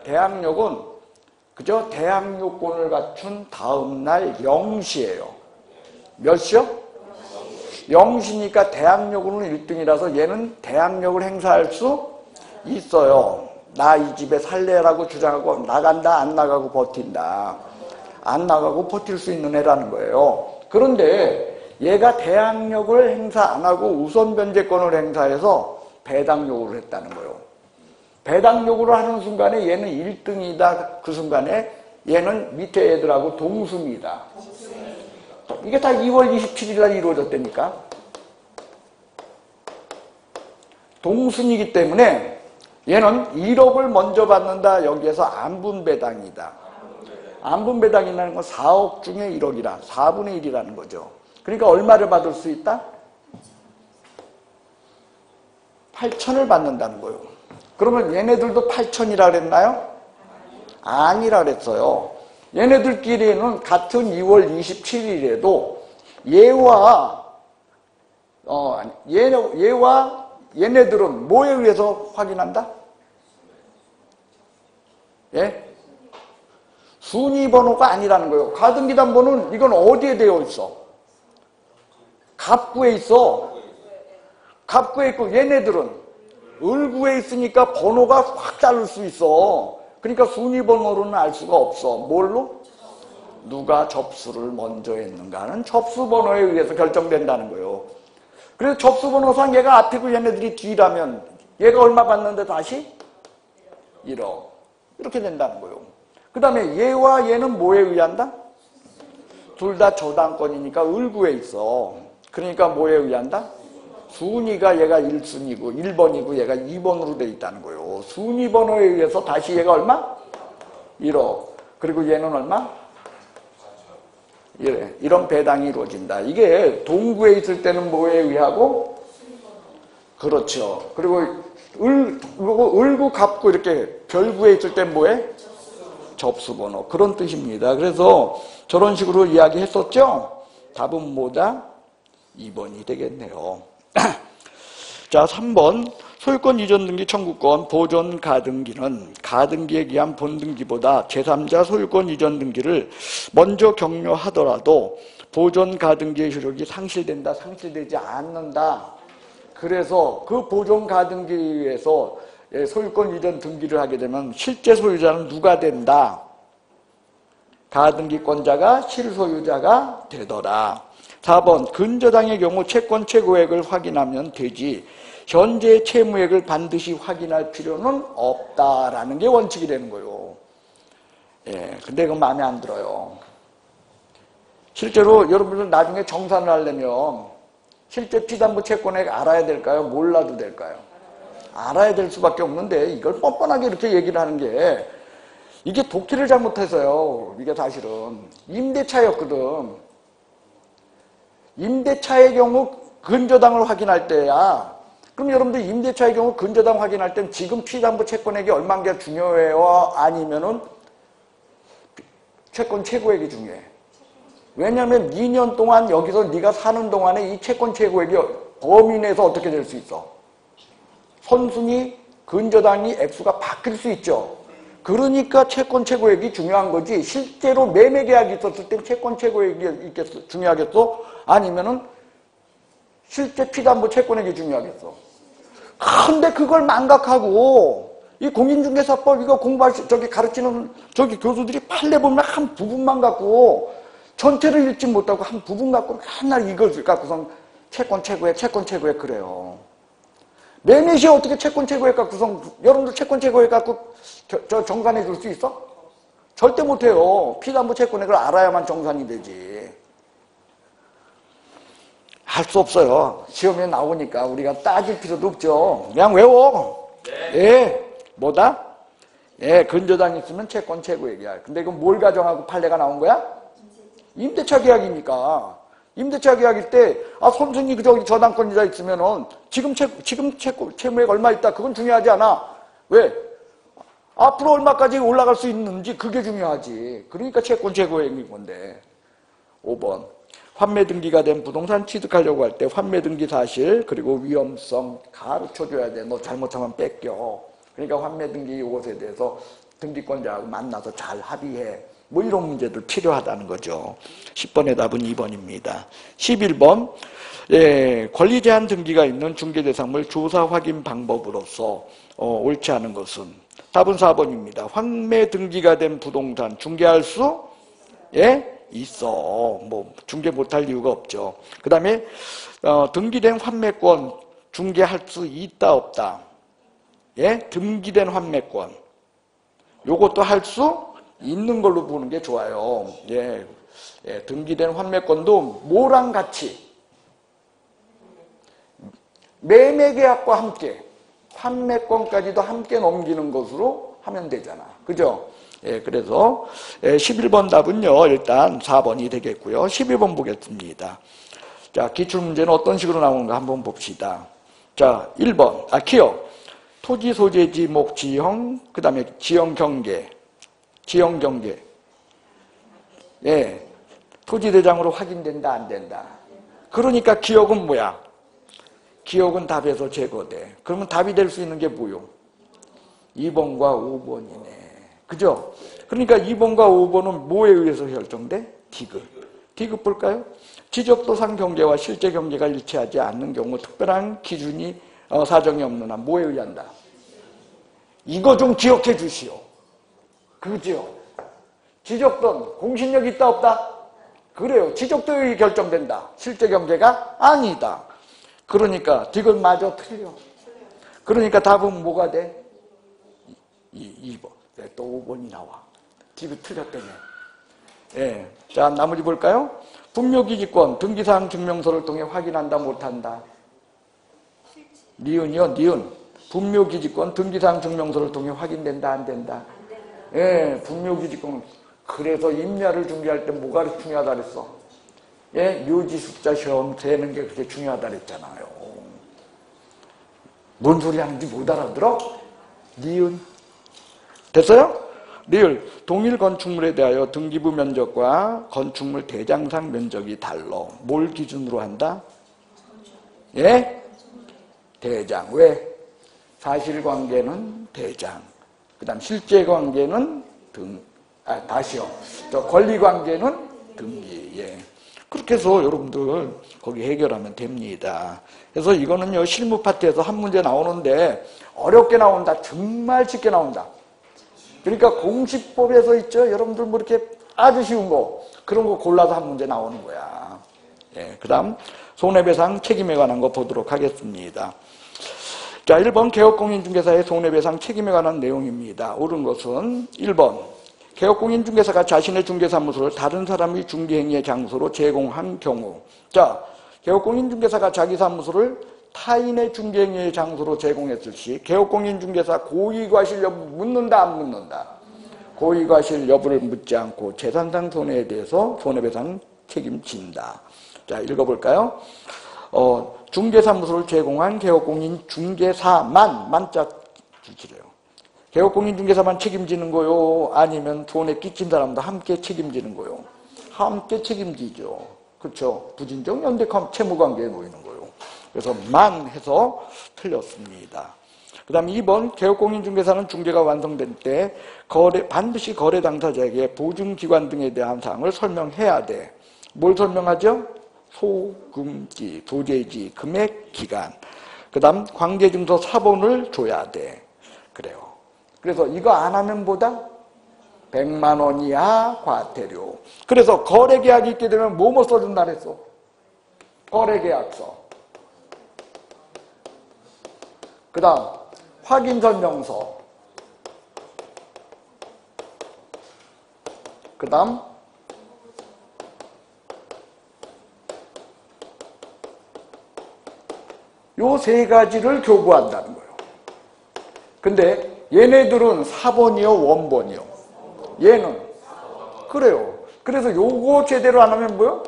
대항력은 그죠? 대항요건을 갖춘 다음 날 0시예요. 몇 시요? 0시니까 대항력으로는 1등이라서 얘는 대항력을 행사할 수 있어요. 나 이 집에 살래라고 주장하고 나간다 안 나가고 버틴다. 안 나가고 버틸 수 있는 애라는 거예요. 그런데 얘가 대항력을 행사 안 하고 우선 변제권을 행사해서 배당 요구를 했다는 거예요. 배당 요구를 하는 순간에 얘는 1등이다. 그 순간에 얘는 밑에 애들하고 동승이다. 이게 다 2월 27일 날 이루어졌다니까. 동승이기 때문에 얘는 1억을 먼저 받는다. 여기에서 안분배당이다. 안분배당이라는 건 4억 중에 1억이라 4분의 1이라는 거죠. 그러니까 얼마를 받을 수 있다? 8천을 받는다는 거예요. 그러면 얘네들도 8천이라 그랬나요? 아니라 그랬어요. 얘네들끼리는 같은 2월 27일에도 얘와 얘네들은 뭐에 의해서 확인한다? 예? 순위 번호가 아니라는 거예요. 가등기단 번호는 이건 어디에 되어 있어? 갑구에 있어. 갑구에 있고 얘네들은 을구에 있으니까 번호가 확 다를 수 있어. 그러니까 순위 번호로는 알 수가 없어. 뭘로? 누가 접수를 먼저 했는가 하는 접수 번호에 의해서 결정된다는 거예요. 그래서 접수 번호상 얘가 앞이고 얘네들이 뒤라면 얘가 얼마 받는데 다시 1억. 이렇게 된다는 거예요. 그 다음에 얘와 얘는 뭐에 의한다? 둘 다 저당권이니까 을구에 있어. 그러니까 뭐에 의한다? 순위가 얘가 1순위고 1번이고 얘가 2번으로 돼 있다는 거예요. 순위 번호에 의해서 다시 얘가 얼마? 1억. 그리고 얘는 얼마? 이런 배당이 이루어진다. 이게 동구에 있을 때는 뭐에 의하고? 그렇죠. 그리고 을구, 갑구 이렇게 별구에 있을 땐 뭐에? 접수번호. 그런 뜻입니다. 그래서 저런 식으로 이야기했었죠? 답은 뭐다? 2번이 되겠네요. 자, 3번. 소유권 이전 등기 청구권 보존 가등기는 가등기에 기한 본등기보다 제3자 소유권 이전 등기를 먼저 격려하더라도 보존 가등기의 효력이 상실된다, 상실되지 않는다. 그래서 그 보존 가등기에서 소유권 이전 등기를 하게 되면 실제 소유자는 누가 된다? 가등기권자가 실소유자가 되더라. 4번 근저당의 경우 채권 최고액을 확인하면 되지 현재 채무액을 반드시 확인할 필요는 없다라는 게 원칙이 되는 거예요. 예, 근데 그건 마음에 안 들어요. 실제로 여러분들 나중에 정산을 하려면 실제 피담보 채권액 알아야 될까요? 몰라도 될까요? 알아야 될 수밖에 없는데 이걸 뻔뻔하게 이렇게 얘기를 하는 게 이게 독기를 잘못해서요. 이게 사실은 임대차였거든. 임대차의 경우 근저당을 확인할 때야 그럼 여러분들 임대차의 경우 근저당 확인할 땐 지금 피담보 채권액이 얼마인 게 중요해요? 아니면은 채권 최고액이 중요해? 왜냐하면 2년 동안 여기서 네가 사는 동안에 이 채권 최고액이 범위 내에서 어떻게 될 수 있어? 선순위 근저당이 액수가 바뀔 수 있죠. 그러니까 채권 최고액이 중요한 거지. 실제로 매매 계약이 있었을 땐 채권 최고액이 중요하겠어? 아니면은 실제 피담보 채권액이 중요하겠어? 근데 그걸 망각하고 이 공인중개사법 이거 가르치는 교수들이 판례 보면 한 부분만 갖고 전체를 읽지 못하고 한 부분 갖고 맨날 이걸 갖고선 채권 최고액 그래요. 매매 시에 어떻게 채권 최고액 갖고선 여러분들 채권 최고액 갖고 정산해 줄 수 있어? 절대 못해요. 피담보 채권액을 알아야만 정산이 되지. 할 수 없어요. 시험에 나오니까 우리가 따질 필요도 없죠. 그냥 외워. 네. 예. 뭐다? 예, 근저당 있으면 채권 최고액이야. 근데 이건 뭘 가정하고 판례가 나온 거야? 임대차 계약이니까. 임대차 계약일 때, 선순위 저당권이자 있으면은, 지금 채무액 얼마 있다. 그건 중요하지 않아. 왜? 앞으로 얼마까지 올라갈 수 있는지 그게 중요하지. 그러니까 채권 최고액인 건데. 5번. 환매 등기가 된 부동산 취득하려고 할 때 환매 등기 사실, 그리고 위험성 가르쳐줘야 돼. 너 잘못하면 뺏겨. 그러니까 환매 등기 이것에 대해서 등기권자하고 만나서 잘 합의해. 뭐 이런 문제들 필요하다는 거죠. 10번의 답은 2번입니다. 11번 예, 권리 제한 등기가 있는 중개대상물 조사 확인 방법으로서 옳지 않은 것은 답은 4번입니다. 환매 등기가 된 부동산 중개할 수 있어. 뭐 중개 못할 이유가 없죠. 그 다음에 등기된 환매권 중개할 수 있다 없다. 등기된 환매권 요것도 할 수 있는 걸로 보는 게 좋아요. 등기된 환매권도 뭐랑 같이 매매계약과 함께 환매권까지도 함께 넘기는 것으로 하면 되잖아. 그죠? 그래서 11번 답은요. 일단 4번이 되겠고요. 12번 보겠습니다. 자, 기출문제는 어떤 식으로 나오는가 한번 봅시다. 자, 1번 기억 토지 소재지 목 지형 그 다음에 지형 경계 토지 대장으로 확인된다 안 된다. 그러니까 기억은 뭐야? 기억은 답에서 제거돼. 그러면 답이 될 수 있는 게 뭐요? 2번과 5번이네. 그죠? 그러니까 2번과 5번은 뭐에 의해서 결정돼? 디귿 볼까요? 지적도상 경계와 실제 경계가 일치하지 않는 경우 특별한 기준이 사정이 없는 한 뭐에 의한다? 이거 좀 기억해 주시오. 그죠? 지적도는 공신력 있다 없다? 그래요. 지적도에 결정된다. 실제 경계가 아니다. 그러니까 디귿마저 틀려. 그러니까 답은 뭐가 돼? 2번. 또 5번이 나와. 디귿 틀렸다며. 자, 나머지 볼까요? 분묘기지권, 등기사항 증명서를 통해 확인한다, 못한다? 니은이요, 니은. 분묘기지권, 등기사항 증명서를 통해 확인된다, 안 된다? 분묘기지권. 그래서 임야를 중개할 때 뭐가 중요하다 그랬어? 묘지 숫자 시험 되는 게 그렇게 중요하다 그랬잖아요. 뭔 소리 하는지 못 알아들어? 니은. 됐어요? 리을. 동일 건축물에 대하여 등기부 면적과 건축물 대장상 면적이 달라. 뭘 기준으로 한다? 대장. 왜? 사실관계는 대장. 그 다음 실제관계는 권리관계는 등기. 그렇게 해서 여러분들 거기 해결하면 됩니다. 그래서 이거는요, 실무 파트에서 한 문제 나오는데 어렵게 나온다. 정말 쉽게 나온다. 그러니까 공시법에서 있죠. 여러분들 뭐 이렇게 아주 쉬운 거 그런 거 골라서 한 문제 나오는 거야. 그 다음 손해배상 책임에 관한 거 보도록 하겠습니다. 자, 1번 개업공인중개사의 손해배상 책임에 관한 내용입니다. 옳은 것은 1번 개업공인중개사가 자신의 중개사무소를 다른 사람의 중개행위의 장소로 제공한 경우. 자, 개업공인중개사가 자기 사무소를 타인의 중개행위의 장소로 제공했을 시 개업공인중개사 고의과실 여부 묻는다 안 묻는다? 고의과실 여부를 묻지 않고 재산상 손해에 대해서 손해배상 책임진다. 자, 읽어볼까요? 중개사무소를 제공한 개업공인 중개사만 만자 줄치래요. 개업공인 중개사만 책임지는 거요? 아니면 손해 끼친 사람도 함께 책임지는 거요? 함께 책임지죠. 그렇죠? 부진적 연대 채무관계에 놓이는 거요. 그래서 만 해서 틀렸습니다. 그 다음에 2번 개업공인중개사는 중개가 완성될 때 반드시 거래 당사자에게 보증기관 등에 대한 사항을 설명해야 돼. 뭘 설명하죠? 소금기, 소재지, 금액, 기간. 그 다음 관계증서 사본을 줘야 돼. 그래요. 그래서 이거 안 하면 보다 100만 원 이하 과태료. 그래서 거래계약이 있게 되면 뭐뭐 써준다 그랬어? 거래계약서. 그 다음 확인설명서. 그 다음 요 세 가지를 교부한다는 거예요. 근데 얘네들은 4번이요, 원본이요? 얘는 그래요. 그래서 요거 제대로 안 하면 뭐요?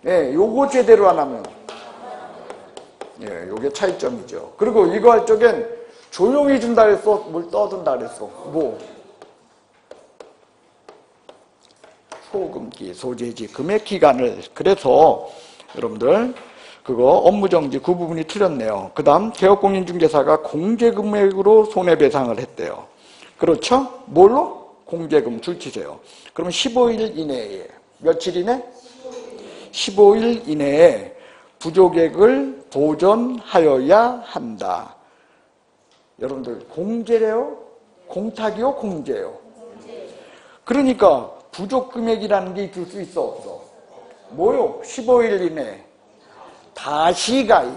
예, 요거 제대로 안 하면 예, 요게 차이점이죠. 그리고 이거 할 적엔 조용히 준다 그랬어? 뭘 떠든다 그랬어? 뭐? 소금기, 소재지, 금액 기간을. 그래서 여러분들 그거 업무정지 그 부분이 틀렸네요. 그 다음 개업공인중개사가 공제금액으로 손해배상을 했대요. 그렇죠? 뭘로? 공제금 줄치세요. 그러면 15일 이내에 며칠 이내? 15일 이내에 부족액을 보전하여야 한다. 여러분들 공제래요? 공탁이요? 공제요? 그러니까 부족금액이라는 게 있을 수 있어 없어? 뭐요? 15일 이내 다시 가입.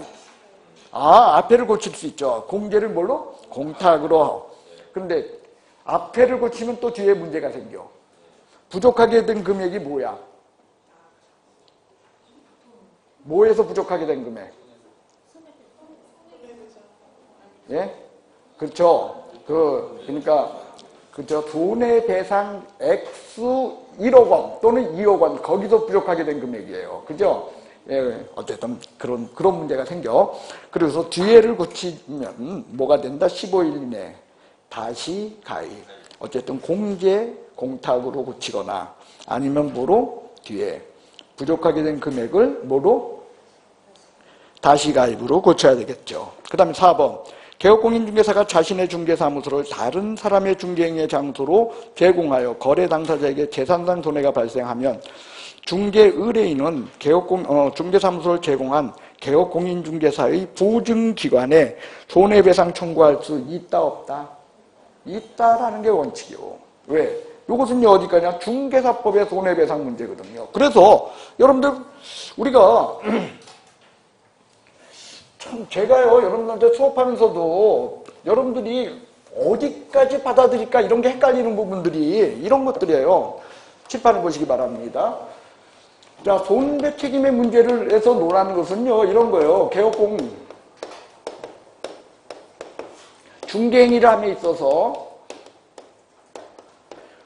앞에를 고칠 수 있죠. 공제를 뭘로? 공탁으로. 근데 앞에를 고치면 또 뒤에 문제가 생겨. 부족하게 된 금액이 뭐야? 뭐에서 부족하게 된 금액? 예? 그렇죠. 그러니까 그죠. 손해배상 액수 1억 원 또는 2억 원 거기서 부족하게 된 금액이에요. 그죠? 예, 어쨌든 그런 문제가 생겨. 그래서 뒤에를 고치면 뭐가 된다? 15일 이내 다시 가입. 어쨌든 공제, 공탁으로 고치거나 아니면 뭐로? 뒤에 부족하게 된 금액을 뭐로? 다시 가입으로 고쳐야 되겠죠. 그 다음에 4번 개업공인중개사가 자신의 중개사무소를 다른 사람의 중개행위의 장소로 제공하여 거래 당사자에게 재산상 손해가 발생하면 중개 의뢰인은 중개사무소를 제공한 개업공인중개사의 보증기관에 손해배상 청구할 수 있다 없다? 있다라는 게 원칙이요. 왜? 이것은 어디까지냐? 중개사법의 손해배상 문제거든요. 그래서 여러분들 우리가 참 제가요 여러분들한테 수업하면서도 여러분들이 어디까지 받아들일까 이런 게 헷갈리는 부분들이 이런 것들이에요. 칠판을 보시기 바랍니다. 자, 손배 책임의 문제를 해서 논하는 것은요 이런 거예요. 개업공 중개행위를 함에 있어서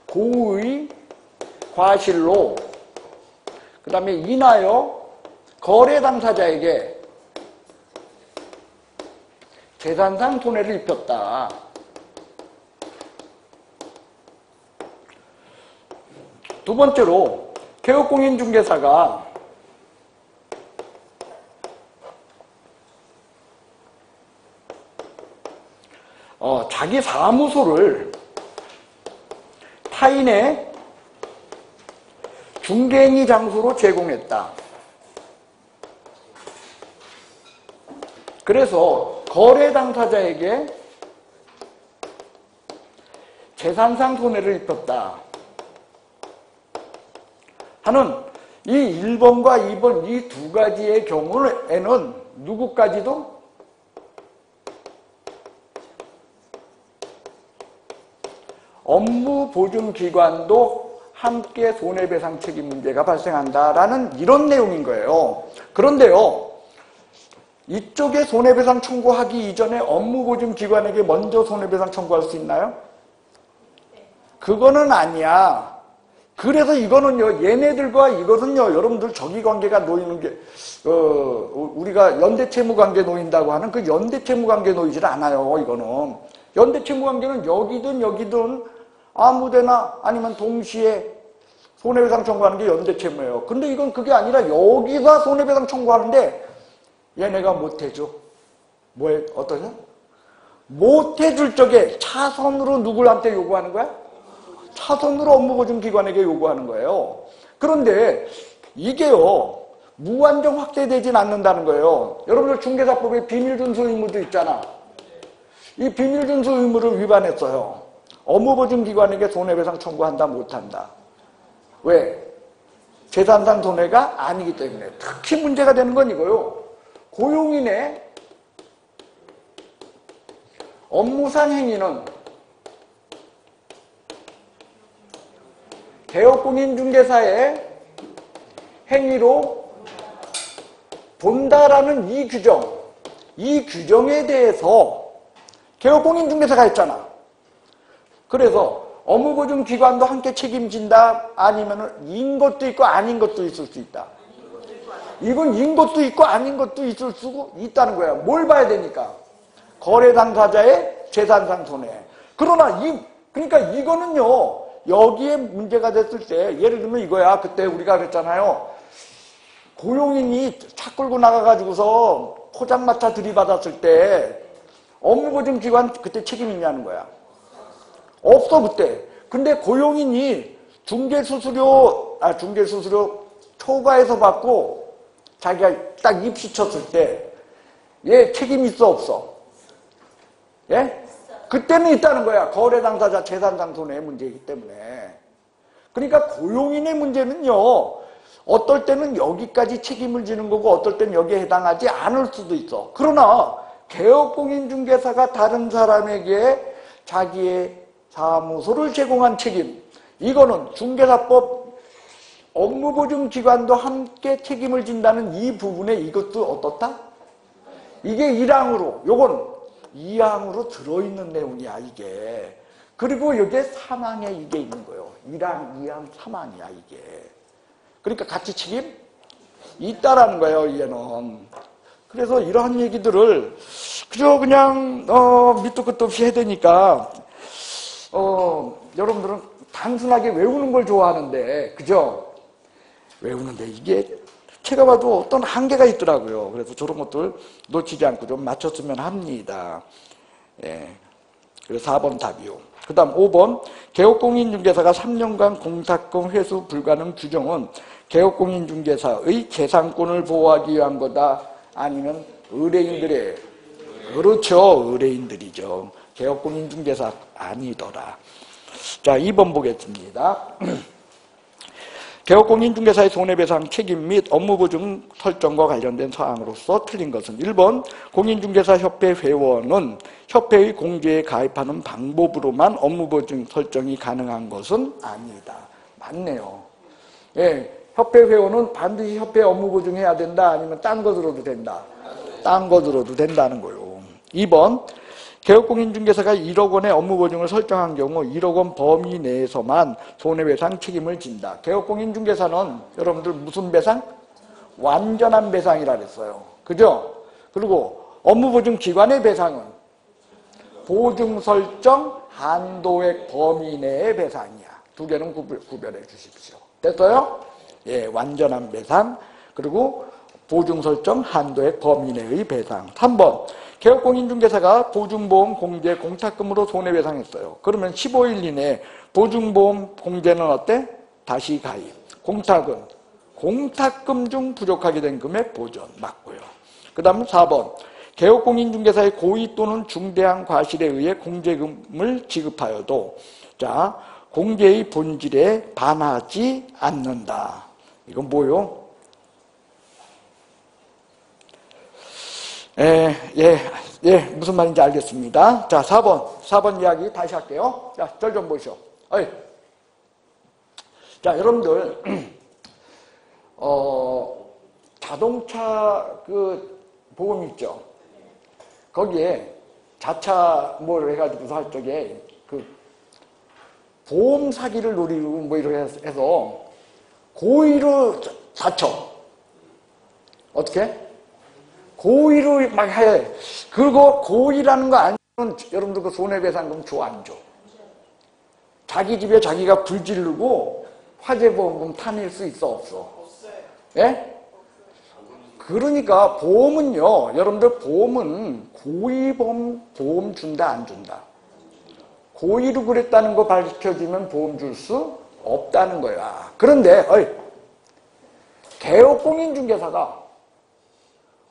고의 과실로 그 다음에 인하여 거래 당사자에게 재산상 손해를 입혔다. 두 번째로 개업공인중개사가 자기 사무소를 타인의 중개행위 장소로 제공했다. 그래서 거래 당사자에게 재산상 손해를 입혔다 하는 이 1번과 2번 이 두 가지의 경우에는 누구까지도 업무보증기관도 함께 손해배상 책임 문제가 발생한다라는 이런 내용인 거예요. 그런데요, 이쪽에 손해배상 청구하기 이전에 업무보증기관에게 먼저 손해배상 청구할 수 있나요? 그거는 아니야. 그래서 이거는요, 얘네들과 이것은요, 여러분들 적이관계가 놓이는 게, 우리가 연대채무관계 놓인다고 하는 그 연대채무관계 놓이질 않아요, 이거는. 연대채무관계는 여기든 여기든 아무데나 아니면 동시에 손해배상 청구하는 게 연대채무예요. 근데 이건 그게 아니라 여기서 손해배상 청구하는데 얘네가 못해줘. 뭐에, 어떠냐? 못해줄 적에 차선으로 누구한테 요구하는 거야? 차선으로 업무보증기관에게 요구하는 거예요. 그런데 이게요, 무한정 확대되진 않는다는 거예요. 여러분들 중개사법에 비밀준수 의무도 있잖아. 이 비밀준수 의무를 위반했어요. 업무보증기관에게 손해배상 청구한다 못한다. 왜? 재산상 손해가 아니기 때문에. 특히 문제가 되는 건 이거요. 고용인의 업무상 행위는 개업공인중개사의 행위로 본다라는 이 규정에 대해서 개업공인중개사가 했잖아. 그래서 업무보증기관도 함께 책임진다, 아니면 인 것도 있고 아닌 것도 있을 수 있다. 이건 인 것도 있고 아닌 것도 있을 수 있다는 거야. 뭘 봐야 되니까? 거래 당사자의 재산상 손해. 그러나 그러니까 이거는요, 여기에 문제가 됐을 때, 예를 들면 이거야. 그때 우리가 그랬잖아요. 고용인이 차 끌고 나가가지고서 포장마차 들이받았을 때 업무보증기관 그때 책임 있냐는 거야. 없어, 그때. 근데 고용인이 중개수수료 초과해서 받고 자기가 딱 입시쳤을 때 얘 책임 있어, 없어? 예? 그때는 있다는 거야. 거래 당사자 재산상 손해의 문제이기 때문에. 그러니까 고용인의 문제는요, 어떨 때는 여기까지 책임을 지는 거고 어떨 때는 여기에 해당하지 않을 수도 있어. 그러나 개업공인중개사가 다른 사람에게 자기의 사무소를 제공한 책임, 이거는 중개사법 업무보증기관도 함께 책임을 진다는 이 부분에 이것도 어떻다? 이게 1항으로, 요건 2항으로 들어있는 내용이야, 이게. 그리고 여기에 3항에 이게 있는 거예요. 1항, 2항, 3항이야, 이게. 그러니까 같이 책임 있다라는 거예요, 얘는. 그래서 이러한 얘기들을 그냥 밑도 끝도 없이 해야 되니까 여러분들은 단순하게 외우는 걸 좋아하는데, 그죠? 외우는데 이게 제가 봐도 어떤 한계가 있더라고요. 그래서 저런 것들 놓치지 않고 좀 맞췄으면 합니다. 예. 그래서 4번 답이요. 그 다음 5번, 개업공인중개사가 3년간 공탁금 회수 불가능 규정은 개업공인중개사의 재산권을 보호하기 위한 거다, 아니면 의뢰인들의, 그렇죠, 의뢰인들이죠. 개업공인중개사 아니더라. 자, 2번 보겠습니다. 개업공인중개사의 손해배상 책임 및 업무보증 설정과 관련된 사항으로서 틀린 것은 1번, 공인중개사협회 회원은 협회의 공제에 가입하는 방법으로만 업무보증 설정이 가능한 것은 아니다. 맞네요. 예, 협회 회원은 반드시 협회 업무보증해야 된다, 아니면 딴 거 들어도 된다? 딴 거 들어도 된다는 거요. 2번, 개업공인중개사가 1억 원의 업무보증을 설정한 경우 1억 원 범위 내에서만 손해배상 책임을 진다. 개업공인중개사는 여러분들 무슨 배상? 완전한 배상이라 그랬어요. 그죠? 그리고 업무보증기관의 배상은 보증 설정 한도액 범위 내의 배상이야. 두 개는 구별해 주십시오. 됐어요? 예, 완전한 배상, 그리고 보증 설정 한도액 범위 내의 배상. 3번, 개업공인중개사가 보증보험 공제 공탁금으로 손해배상했어요. 그러면 15일 이내에 보증보험 공제는 어때? 다시 가입. 공탁은 공탁금 중 부족하게 된 금액 보전. 맞고요. 그 다음 4번, 개업공인중개사의 고의 또는 중대한 과실에 의해 공제금을 지급하여도, 자, 공제의 본질에 반하지 않는다. 이건 뭐요? 무슨 말인지 알겠습니다. 자, 4번 이야기 다시 할게요. 자, 절 좀 보시오. 자, 여러분들, 자동차 보험 있죠? 거기에 자차 뭘 해가지고서 할 적에 보험 사기를 노리고 뭐 이렇게 해서 고의로 다쳐. 어떻게? 고의로 막 해. 그리고 고의라는 거 아니면 여러분들 그 손해배상금 줘, 안 줘? 자기 집에 자기가 불 지르고 화재보험금 타낼 수 있어, 없어? 예? 그러니까 보험은요, 여러분들 보험은 고의보험 준다, 안 준다? 고의로 그랬다는 거 밝혀지면 보험 줄 수 없다는 거야. 그런데 개업공인중개사가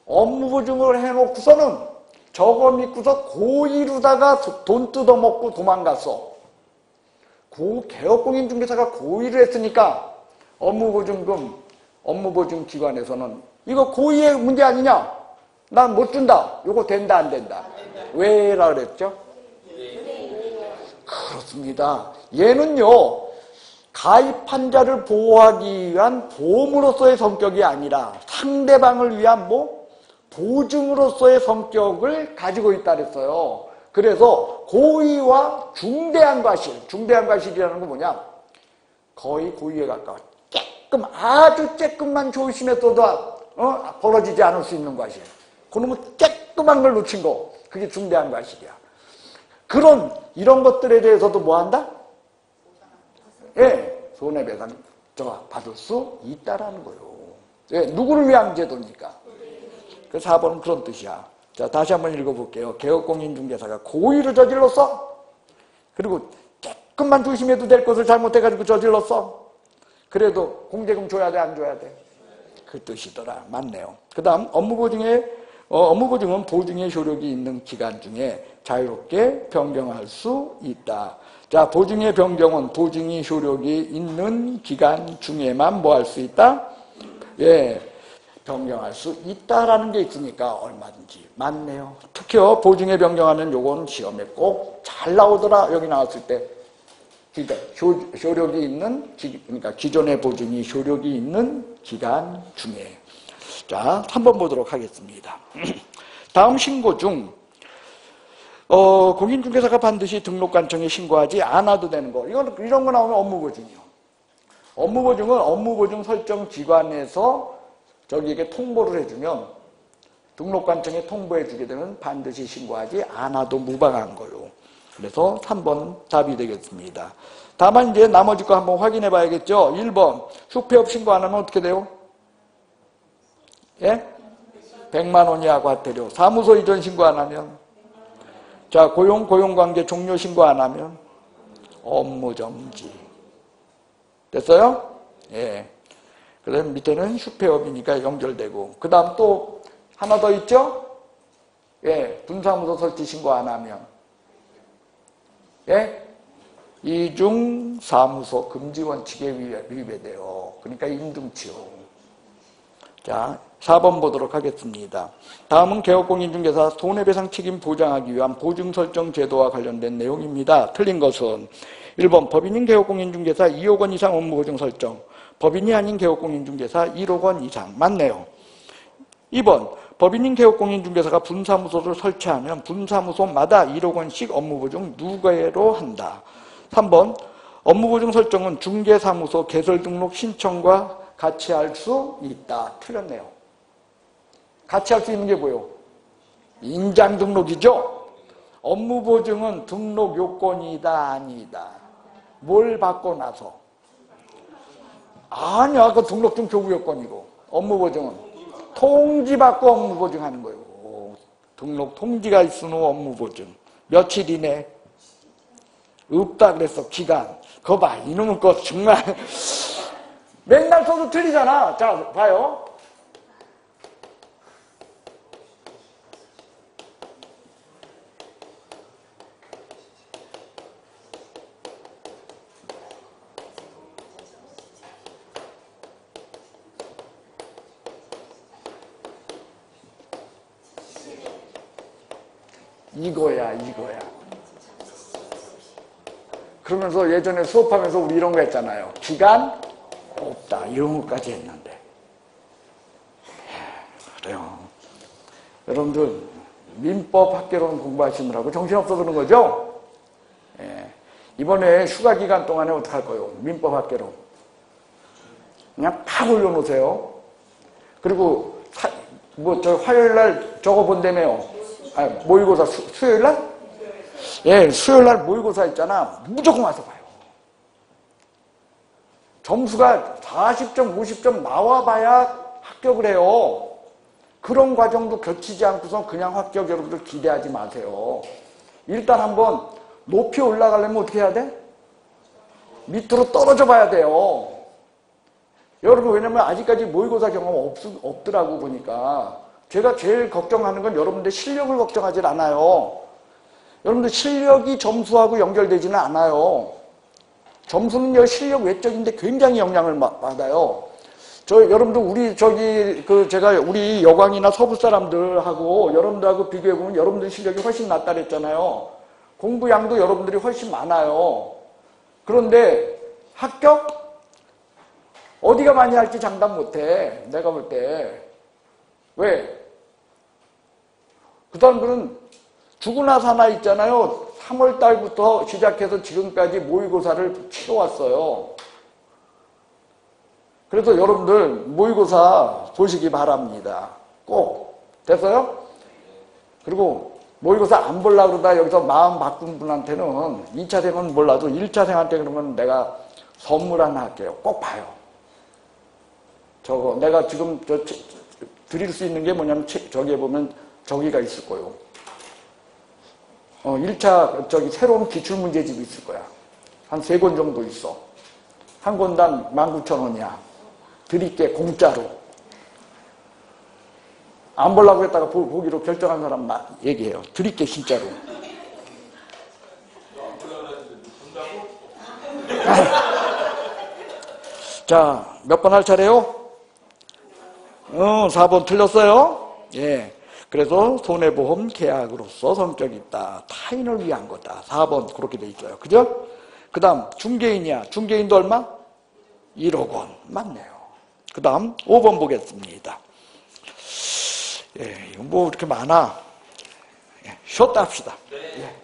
업무보증을 해놓고서는 저거 믿고서 고의로다가 돈 뜯어먹고 도망갔어. 개업공인중개사가 고의로 했으니까 업무보증기관에서는 이거 고의의 문제 아니냐? 난 못 준다. 이거 된다, 안 된다? 왜라 그랬죠? 그렇습니다. 얘는요, 가입한 자를 보호하기 위한 보험으로서의 성격이 아니라 상대방을 위한 보증으로서의 성격을 가지고 있다 그랬어요. 그래서 고의와 중대한 과실이라는 건 뭐냐? 거의 고의에 가까워. 아주 조금만 조심했어도 벌어지지 않을 수 있는 과실. 그놈은 조그만 걸 놓친 거. 그게 중대한 과실이야. 이런 것들에 대해서도 뭐 한다? 예, 손해배상 받을 수 있다라는 거예요. 예, 누구를 위한 제도입니까? 그 4번은 그런 뜻이야. 자, 다시 한번 읽어볼게요. 개업공인중개사가 고의로 저질렀어. 그리고 조금만 조심해도 될 것을 잘못해가지고 저질렀어. 그래도 공제금 줘야 돼, 안 줘야 돼? 그 뜻이더라. 맞네요. 그 다음 업무보증은 보증의 효력이 있는 기간 중에 자유롭게 변경할 수 있다. 자, 보증의 변경은 보증이 효력이 있는 기간 중에만 뭐 할 수 있다? 예, 변경할 수 있다라는 게 있으니까 얼마든지 맞네요. 특히요, 보증에 변경하면 요건 시험에 꼭 잘 나오더라. 여기 나왔을 때 효력이 있는, 그러니까 기존의 보증이 효력이 있는 기간 중에. 자, 3번 보도록 하겠습니다. 다음 신고 중 공인중개사가 반드시 등록관청에 신고하지 않아도 되는 거. 이런 거 나오면 업무보증이요. 업무보증은 업무보증 설정 기관에서 저기에게 통보를 해주면 등록관청에 통보해주게 되면 반드시 신고하지 않아도 무방한 거요. 그래서 3번 답이 되겠습니다. 다만 이제 나머지 거 한번 확인해 봐야겠죠. 1번 수폐업 신고 안 하면 어떻게 돼요? 예? 100만 원 이하 과태료. 사무소 이전 신고 안 하면? 자, 고용관계 종료 신고 안 하면? 업무정지. 됐어요? 예. 그다음 밑에는 수폐업이니까 연결되고. 그 다음 또 하나 더 있죠? 예. 분사무소 설치 신고 안 하면? 예? 이중 사무소 금지 원칙에 위배돼요. 그러니까 임등치요. 자, 4번 보도록 하겠습니다. 다음은 개업공인중개사 손해배상 책임 보장하기 위한 보증 설정 제도와 관련된 내용입니다. 틀린 것은 1번 법인인 개업공인중개사 2억 원 이상 업무보증 설정, 법인이 아닌 개업공인중개사 1억 원 이상. 맞네요. 2번 법인인 개업공인중개사가 분사무소를 설치하면 분사무소마다 1억 원씩 업무보증 누계로 한다. 3번 업무보증 설정은 중개사무소 개설등록 신청과 같이 할 수 있다. 틀렸네요. 같이 할 수 있는 게 뭐예요? 인장등록이죠? 업무보증은 등록 요건이다, 아니다? 뭘 받고 나서? 아니야, 그 등록증 교부 요건이고. 업무보증은 통지받고 업무보증하는 거예요. 등록 통지가 있은 후 업무보증. 며칠 이내? 없다 그랬어, 기간. 그거 봐, 이놈은 거 정말 맨날 써도 틀리잖아. 자, 봐요. 이거야. 그러면서 예전에 수업하면서 우리 이런 거 했잖아요. 기간 없다. 이런 것까지 했는데. 그래요. 여러분들 민법 학개론 공부하시느라고 정신없어 그런 거죠? 예. 이번에 휴가 기간 동안에 어떡할 거예요? 민법 학계로. 그냥 팍 올려놓으세요. 그리고 저 화요일 날 저거 본다며요. 아, 모의고사 수요일 날? 예, 수요일 날 모의고사 있잖아. 무조건 와서 봐요. 점수가 40점, 50점 나와봐야 합격을 해요. 그런 과정도 거치지 않고서 그냥 합격 여러분들 기대하지 마세요. 일단 한번 높이 올라가려면 어떻게 해야 돼? 밑으로 떨어져 봐야 돼요. 여러분, 왜냐면 아직까지 모의고사 경험 없더라고 보니까. 제가 제일 걱정하는 건 여러분들 실력을 걱정하지 않아요. 여러분들 실력이 점수하고 연결되지는 않아요. 점수는 실력 외적인데 굉장히 영향을 받아요. 여러분들 우리 여광이나 서부 사람들하고 여러분들하고 비교해보면 여러분들 실력이 훨씬 낫다 그랬잖아요. 공부량도 여러분들이 훨씬 많아요. 그런데 합격? 어디가 많이 할지 장담 못해. 내가 볼 때. 왜? 그 사람들은 죽으나 사나 있잖아요. 3월 달부터 시작해서 지금까지 모의고사를 치러왔어요. 그래서 여러분들 모의고사 보시기 바랍니다. 꼭. 됐어요? 그리고 모의고사 안 보려고 그러다 여기서 마음 바꾼 분한테는 2차생은 몰라도 1차생한테 그러면 내가 선물 하나 할게요. 꼭 봐요. 내가 지금 드릴 수 있는 게 뭐냐면 저기에 보면 저기가 있을 거예요. 1차 새로운 기출문제집이 있을 거야. 한 3권 정도 있어. 한 권당 19,000원이야. 드릴게 공짜로. 안 보려고 했다가 보기로 결정한 사람 얘기해요. 드릴게 진짜로. 자, 몇 번 할 차례요? 4번 틀렸어요. 예. 그래서 손해보험 계약으로서 성격이 있다. 타인을 위한 거다. 4번 그렇게 돼 있어요. 그죠? 그 다음 중개인이야. 중개인도 얼마? 1억 원. 맞네요. 그 다음 5번 보겠습니다. 예, 이거 뭐 이렇게 많아. 예, 쉬었다 합시다. 예.